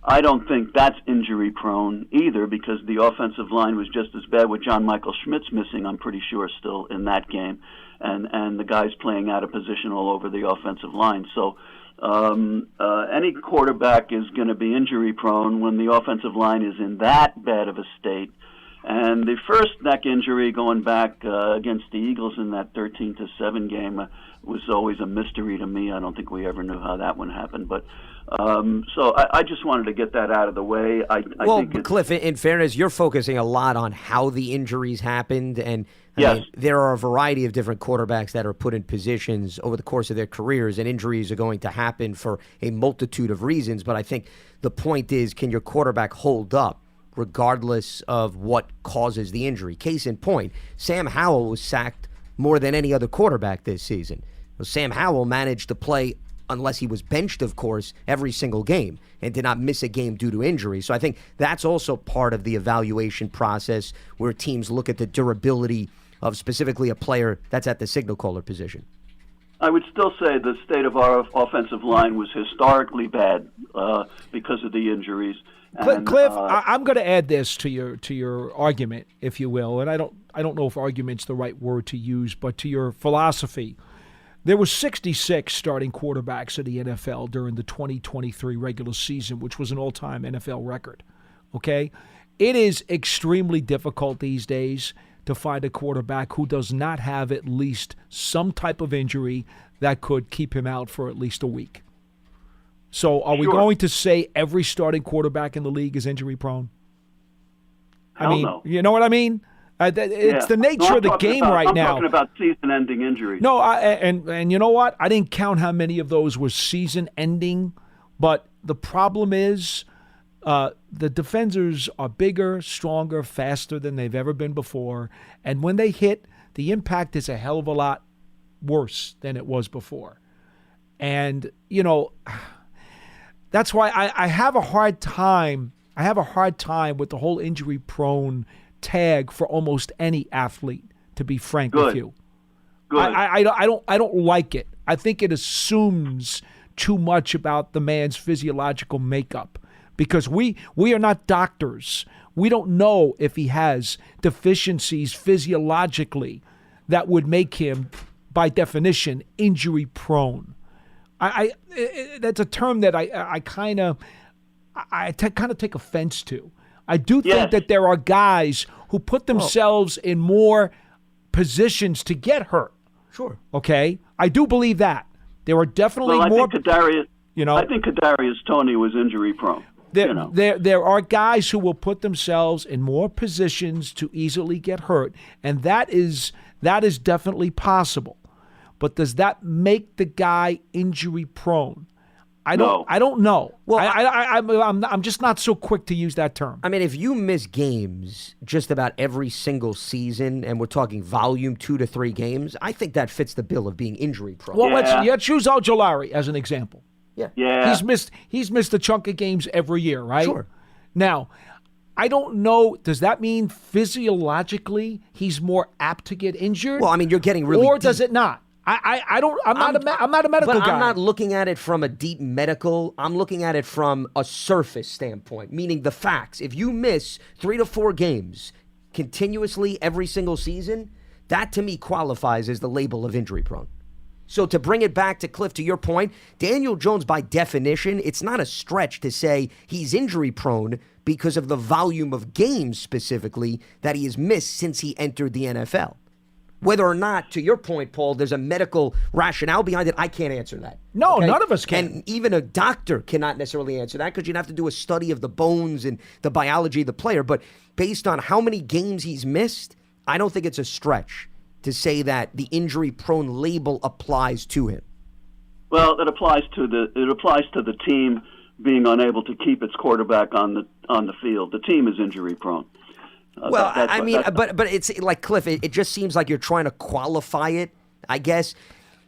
I don't think that's injury prone either, because the offensive line was just as bad with John Michael Schmitz missing, I'm pretty sure, still in that game, and the guys playing out of position all over the offensive line. So any quarterback is going to be injury prone when the offensive line is in that bad of a state. And the first neck injury going back against the Eagles in that 13-7 game was always a mystery to me. I don't think we ever knew how that one happened, but so I just wanted to get that out of the way. I think Cliff, in fairness, you're focusing a lot on how the injuries happened, and yes. mean, there are a variety of different quarterbacks that are put in positions over the course of their careers, and injuries are going to happen for a multitude of reasons. But I think the point is, can your quarterback hold up regardless of what causes the injury? Case in point, Sam Howell was sacked more than any other quarterback this season. Well, Sam Howell managed to play, unless he was benched, of course, every single game and did not miss a game due to injury. So I think that's also part of the evaluation process where teams look at the durability of specifically a player that's at the signal caller position. I would still say the state of our offensive line was historically bad because of the injuries. And, Cliff, I'm going to add this to your argument, if you will, and I don't know if argument's the right word to use, but to your philosophy. There were 66 starting quarterbacks in the NFL during the 2023 regular season, which was an all-time NFL record. Okay? It is extremely difficult these days to find a quarterback who does not have at least some type of injury that could keep him out for at least a week. So are we going to say every starting quarterback in the league is injury prone? No. You know what I mean? It's the nature of the game right now. I'm talking about season-ending injuries. No, and you know what? I didn't count how many of those were season-ending, but the problem is the defenders are bigger, stronger, faster than they've ever been before, and when they hit, the impact is a hell of a lot worse than it was before. And, you know, that's why I have a hard time. I have a hard time with the whole injury-prone tag for almost any athlete, to be frank with you. Good. I don't like it. I think it assumes too much about the man's physiological makeup, because we are not doctors. We don't know if he has deficiencies physiologically that would make him, by definition, injury prone. That's a term that I kind of take offense to. I do think that there are guys who put themselves in more positions to get hurt. Sure. Okay? I do believe that. There are definitely more. I think Kadarius Toney was injury prone. There are guys who will put themselves in more positions to easily get hurt, and that is definitely possible. But does that make the guy injury prone? I don't know. Well, I'm just not so quick to use that term. I mean, if you miss games just about every single season, and we're talking volume 2 to 3 games, I think that fits the bill of being injury prone. Well, let's use Ojolari as an example. Yeah. He's missed a chunk of games every year, right? Sure. Now, I don't know. Does that mean physiologically he's more apt to get injured? Well, I mean, you're getting really or deep. Does it not? I'm not a medical guy. I'm not looking at it from a deep medical. I'm looking at it from a surface standpoint, meaning the facts. If you miss 3 to 4 games continuously every single season, that to me qualifies as the label of injury prone. So to bring it back to Cliff, to your point, Daniel Jones, by definition, it's not a stretch to say he's injury prone because of the volume of games specifically that he has missed since he entered the NFL. Whether or not, to your point, Paul, there's a medical rationale behind it, I can't answer that. No, none of us can. And even a doctor cannot necessarily answer that because you'd have to do a study of the bones and the biology of the player. But based on how many games he's missed, I don't think it's a stretch to say that the injury-prone label applies to him. Well, it applies to the team being unable to keep its quarterback on the field. The team is injury-prone. But it's like, Cliff, it just seems like you're trying to qualify it, I guess.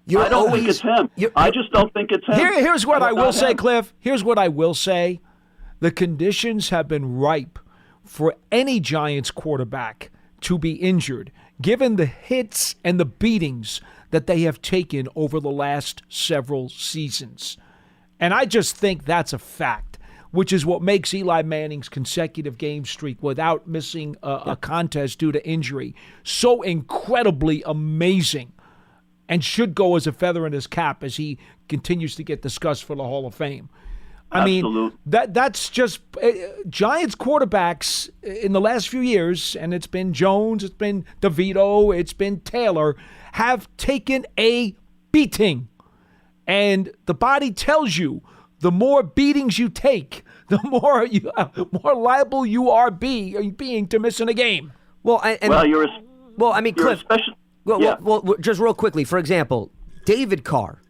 I don't think it's him. I just don't think it's him. Here's what I will say, Cliff. Here's what I will say. The conditions have been ripe for any Giants quarterback to be injured, given the hits and the beatings that they have taken over the last several seasons. And I just think that's a fact, which is what makes Eli Manning's consecutive game streak without missing a contest due to injury so incredibly amazing and should go as a feather in his cap as he continues to get discussed for the Hall of Fame. I mean, that's just Giants quarterbacks in the last few years, and it's been Jones, it's been DeVito, it's been Taylor, have taken a beating. And the body tells you the more beatings you take, the more liable you are being to missing a game. Cliff, just real quickly, for example, David Carr,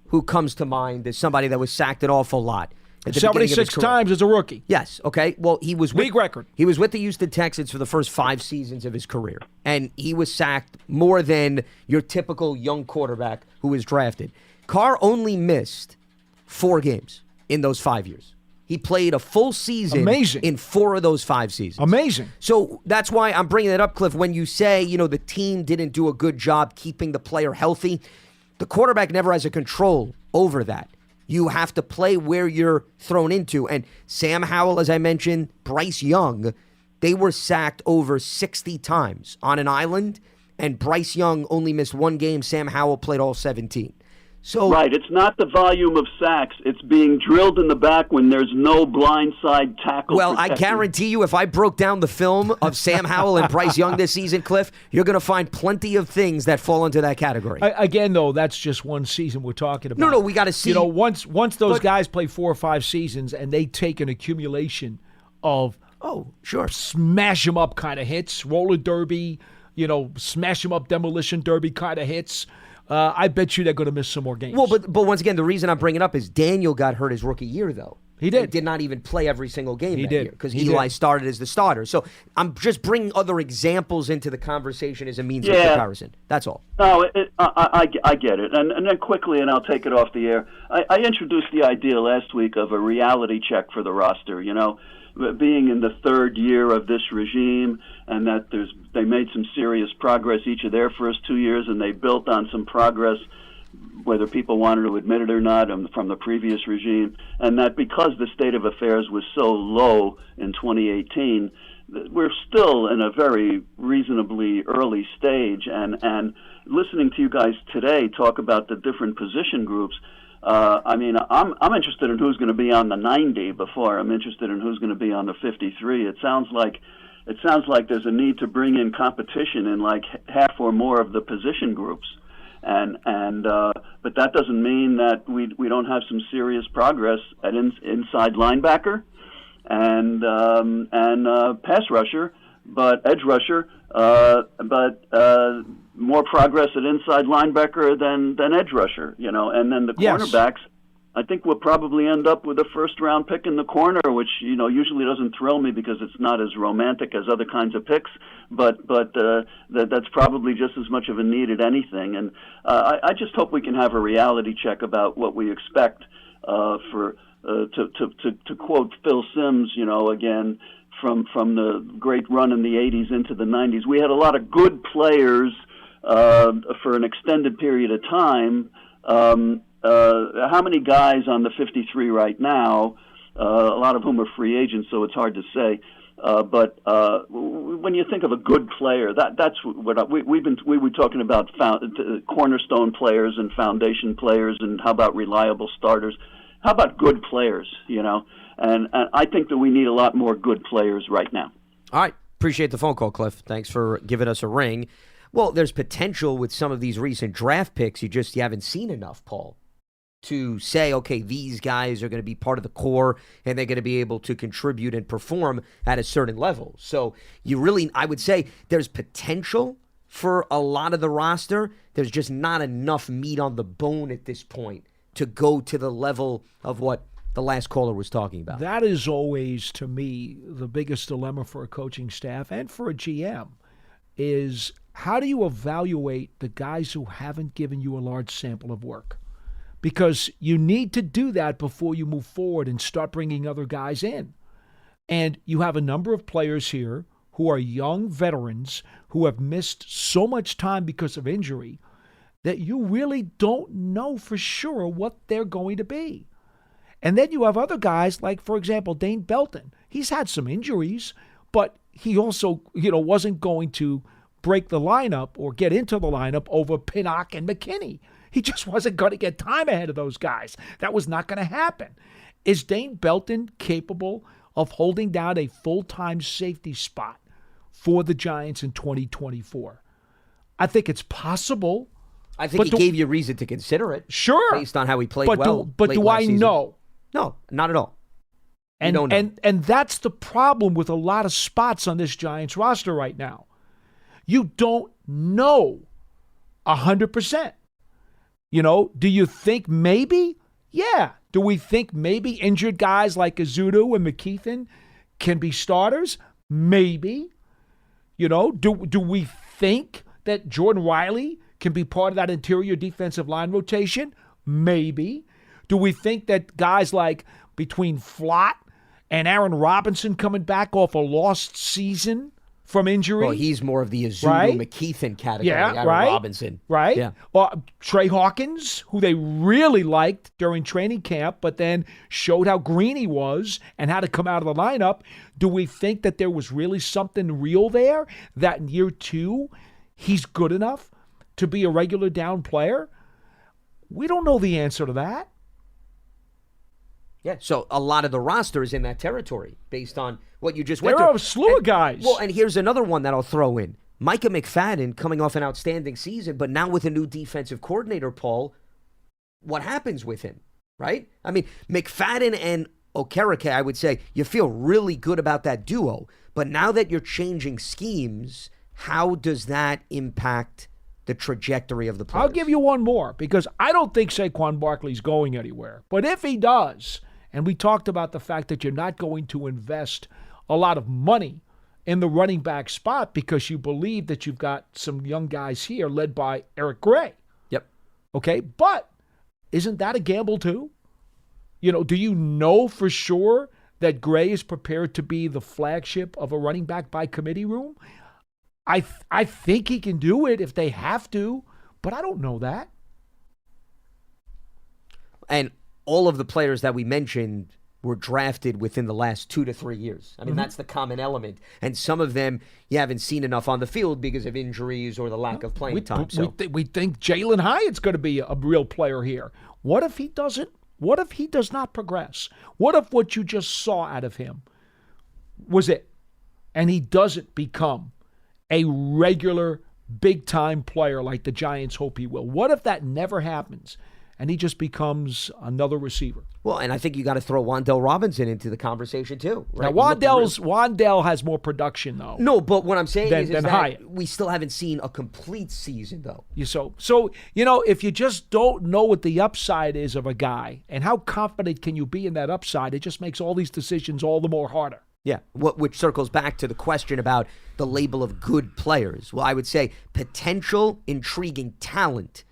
who comes to mind as somebody that was sacked an awful lot. 76 times as a rookie. Yes, okay. Well, he was league record. He was with the Houston Texans for the first 5 seasons of his career, and he was sacked more than your typical young quarterback who was drafted. Carr only missed 4 games in those 5 years. He played a full season in 4 of those 5 seasons. Amazing. So that's why I'm bringing it up, Cliff. When you say, the team didn't do a good job keeping the player healthy, the quarterback never has a control over that. You have to play where you're thrown into. And Sam Howell, as I mentioned, Bryce Young, they were sacked over 60 times on an island, and Bryce Young only missed 1 game. Sam Howell played all 17. So, right, it's not the volume of sacks. It's being drilled in the back when there's no blindside tackle. Well, protecting. I guarantee you, if I broke down the film of Sam Howell and Bryce Young this season, Cliff, you're going to find plenty of things that fall into that category. Again, though, that's just one season we're talking about. No, we got to see. Once those guys play 4 or 5 seasons and they take an accumulation of smash 'em up kind of hits, roller derby, smash 'em up demolition derby kind of hits. I bet you they're going to miss some more games. Well, but once again, the reason I'm bringing it up is Daniel got hurt his rookie year, though. He did. He did not even play every single game that year because He Eli did. started as the starter. So I'm just bringing other examples into the conversation as a means of comparison. That's all. No, I get it. And then quickly, and I'll take it off the air, I introduced the idea last week of a reality check for the roster, being in the 3rd year of this regime, and that they made some serious progress each of their first 2 years, and they built on some progress, whether people wanted to admit it or not, from the previous regime, and that because the state of affairs was so low in 2018, we're still in a very reasonably early stage, and listening to you guys today talk about the different position groups, I'm interested in who's going to be on the 90 before I'm interested in who's going to be on the 53. It sounds like there's a need to bring in competition in like half or more of the position groups, but that doesn't mean that we don't have some serious progress at inside linebacker and pass rusher, but edge rusher, but more progress at inside linebacker than edge rusher, and then the cornerbacks. I think we'll probably end up with a first-round pick in the corner, which usually doesn't thrill me because it's not as romantic as other kinds of picks. But that's probably just as much of a need as anything. And I just hope we can have a reality check about what we expect to quote Phil Simms, again from the great run in the 80s into the 90s. We had a lot of good players for an extended period of time. How many guys on the 53 right now, a lot of whom are free agents, so it's hard to say, But when you think of a good player, that's what we were talking about cornerstone players and foundation players, and how about reliable starters? How about good players? And I think that we need a lot more good players right now. All right, appreciate the phone call, Cliff. Thanks for giving us a ring. Well, there's potential with some of these recent draft picks. You haven't seen enough, Paul, to say, okay, these guys are going to be part of the core and they're going to be able to contribute and perform at a certain level. So I would say there's potential for a lot of the roster. There's just not enough meat on the bone at this point to go to the level of what the last caller was talking about. That is always, to me, the biggest dilemma for a coaching staff and for a GM is how do you evaluate the guys who haven't given you a large sample of work? Because you need to do that before you move forward and start bringing other guys in. And you have a number of players here who are young veterans who have missed so much time because of injury that you really don't know for sure what they're going to be. And then you have other guys like, for example, Dane Belton. He's had some injuries, but he also, wasn't going to break the lineup or get into the lineup over Pinnock and McKinney. He just wasn't going to get time ahead of those guys. That was not going to happen. Is Dane Belton capable of holding down a full-time safety spot for the Giants in 2024? I think it's possible. I think he gave you reason to consider it. Sure. Based on how he played But do I know? No, not at all. And that's the problem with a lot of spots on this Giants roster right now. You don't know 100%. Do you think maybe? Yeah. Do we think maybe injured guys like Azudu and McKeithen can be starters? Maybe. Do we think that Jordan Riley can be part of that interior defensive line rotation? Maybe. Do we think that guys like between Flott and Aaron Robinson coming back off a lost season from injury? Well, he's more of the Azudu McKeithen category. Aaron Robinson. Right. Yeah. Trey Hawkins, who they really liked during training camp, but then showed how green he was and how to come out of the lineup. Do we think that there was really something real there, that in year 2 he's good enough to be a regular down player? We don't know the answer to that. Yeah, so a lot of the roster is in that territory based on what you just went through. There are a slew of guys. Well, and here's another one that I'll throw in. Micah McFadden coming off an outstanding season, but now with a new defensive coordinator, Paul, what happens with him, right? I mean, McFadden and Okereke, I would say, you feel really good about that duo. But now that you're changing schemes, how does that impact the trajectory of the players? I'll give you one more, because I don't think Saquon Barkley's going anywhere. But if he does, and we talked about the fact that you're not going to invest a lot of money in the running back spot because you believe that you've got some young guys here led by Eric Gray. Yep. Okay, but isn't that a gamble too? Do you know for sure that Gray is prepared to be the flagship of a running back by committee room? I think he can do it if they have to, but I don't know that. And all of the players that we mentioned were drafted within the last 2 to 3 years. I mean, that's the common element. And some of them you haven't seen enough on the field because of injuries or the lack of playing time. We think Jalen Hyatt's going to be a real player here. What if he doesn't? What if he does not progress? What if what you just saw out of him was it, and he doesn't become a regular big-time player like the Giants hope he will? What if that never happens and he just becomes another receiver? Well, and I think you got to throw Wan'Dale Robinson into the conversation too. Right? Now, Wan'Dale has more production, though. No, but what I'm saying is that Hyatt. We still haven't seen a complete season, though. So if you just don't know what the upside is of a guy and how confident can you be in that upside, it just makes all these decisions all the more harder. Yeah, which circles back to the question about the label of good players. Well, I would say potential, intriguing talent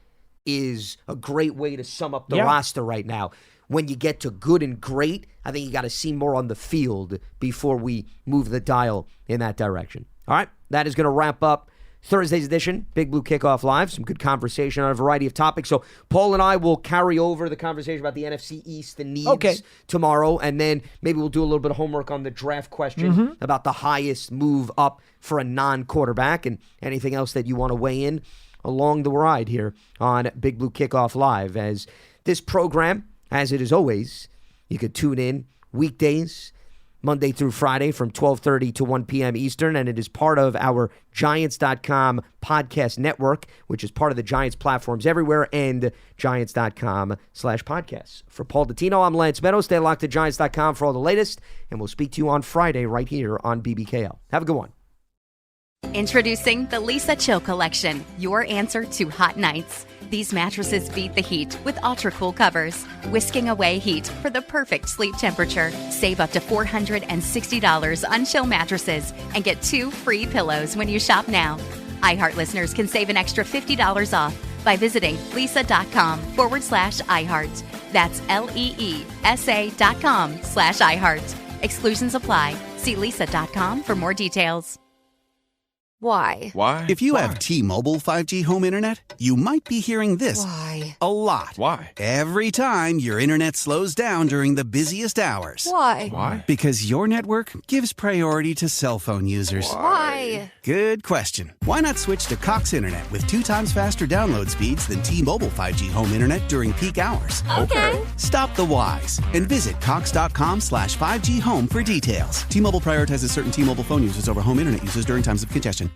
is a great way to sum up the roster right now. When you get to good and great, I think you got to see more on the field before we move the dial in that direction. All right, that is going to wrap up Thursday's edition, Big Blue Kickoff Live. Some good conversation on a variety of topics. So Paul and I will carry over the conversation about the NFC East, the needs tomorrow, and then maybe we'll do a little bit of homework on the draft question about the highest move up for a non-quarterback and anything else that you want to weigh in along the ride here on Big Blue Kickoff Live. As this program, as it is always, you could tune in weekdays, Monday through Friday from 12:30 to 1 p.m. Eastern, and it is part of our Giants.com podcast network, which is part of the Giants platforms everywhere, and Giants.com/podcasts. For Paul Dottino, I'm Lance Meadows. Stay locked to Giants.com for all the latest, and we'll speak to you on Friday right here on BBKL. Have a good one. Introducing the Lisa Chill Collection, your answer to hot nights. These mattresses beat the heat with ultra-cool covers, whisking away heat for the perfect sleep temperature. Save up to $460 on Chill mattresses and get 2 free pillows when you shop now. iHeart listeners can save an extra $50 off by visiting lisa.com/iHeart. That's LEESA.com/iHeart. Exclusions apply. See lisa.com for more details. Why? If you have T-Mobile 5G home internet, you might be hearing this a lot. Every time your internet slows down during the busiest hours. Why? Because your network gives priority to cell phone users. Why? Good question. Why not switch to Cox Internet with 2 times faster download speeds than T-Mobile 5G home internet during peak hours? Okay. Stop the whys and visit Cox.com/5G home for details. T-Mobile prioritizes certain T-Mobile phone users over home internet users during times of congestion.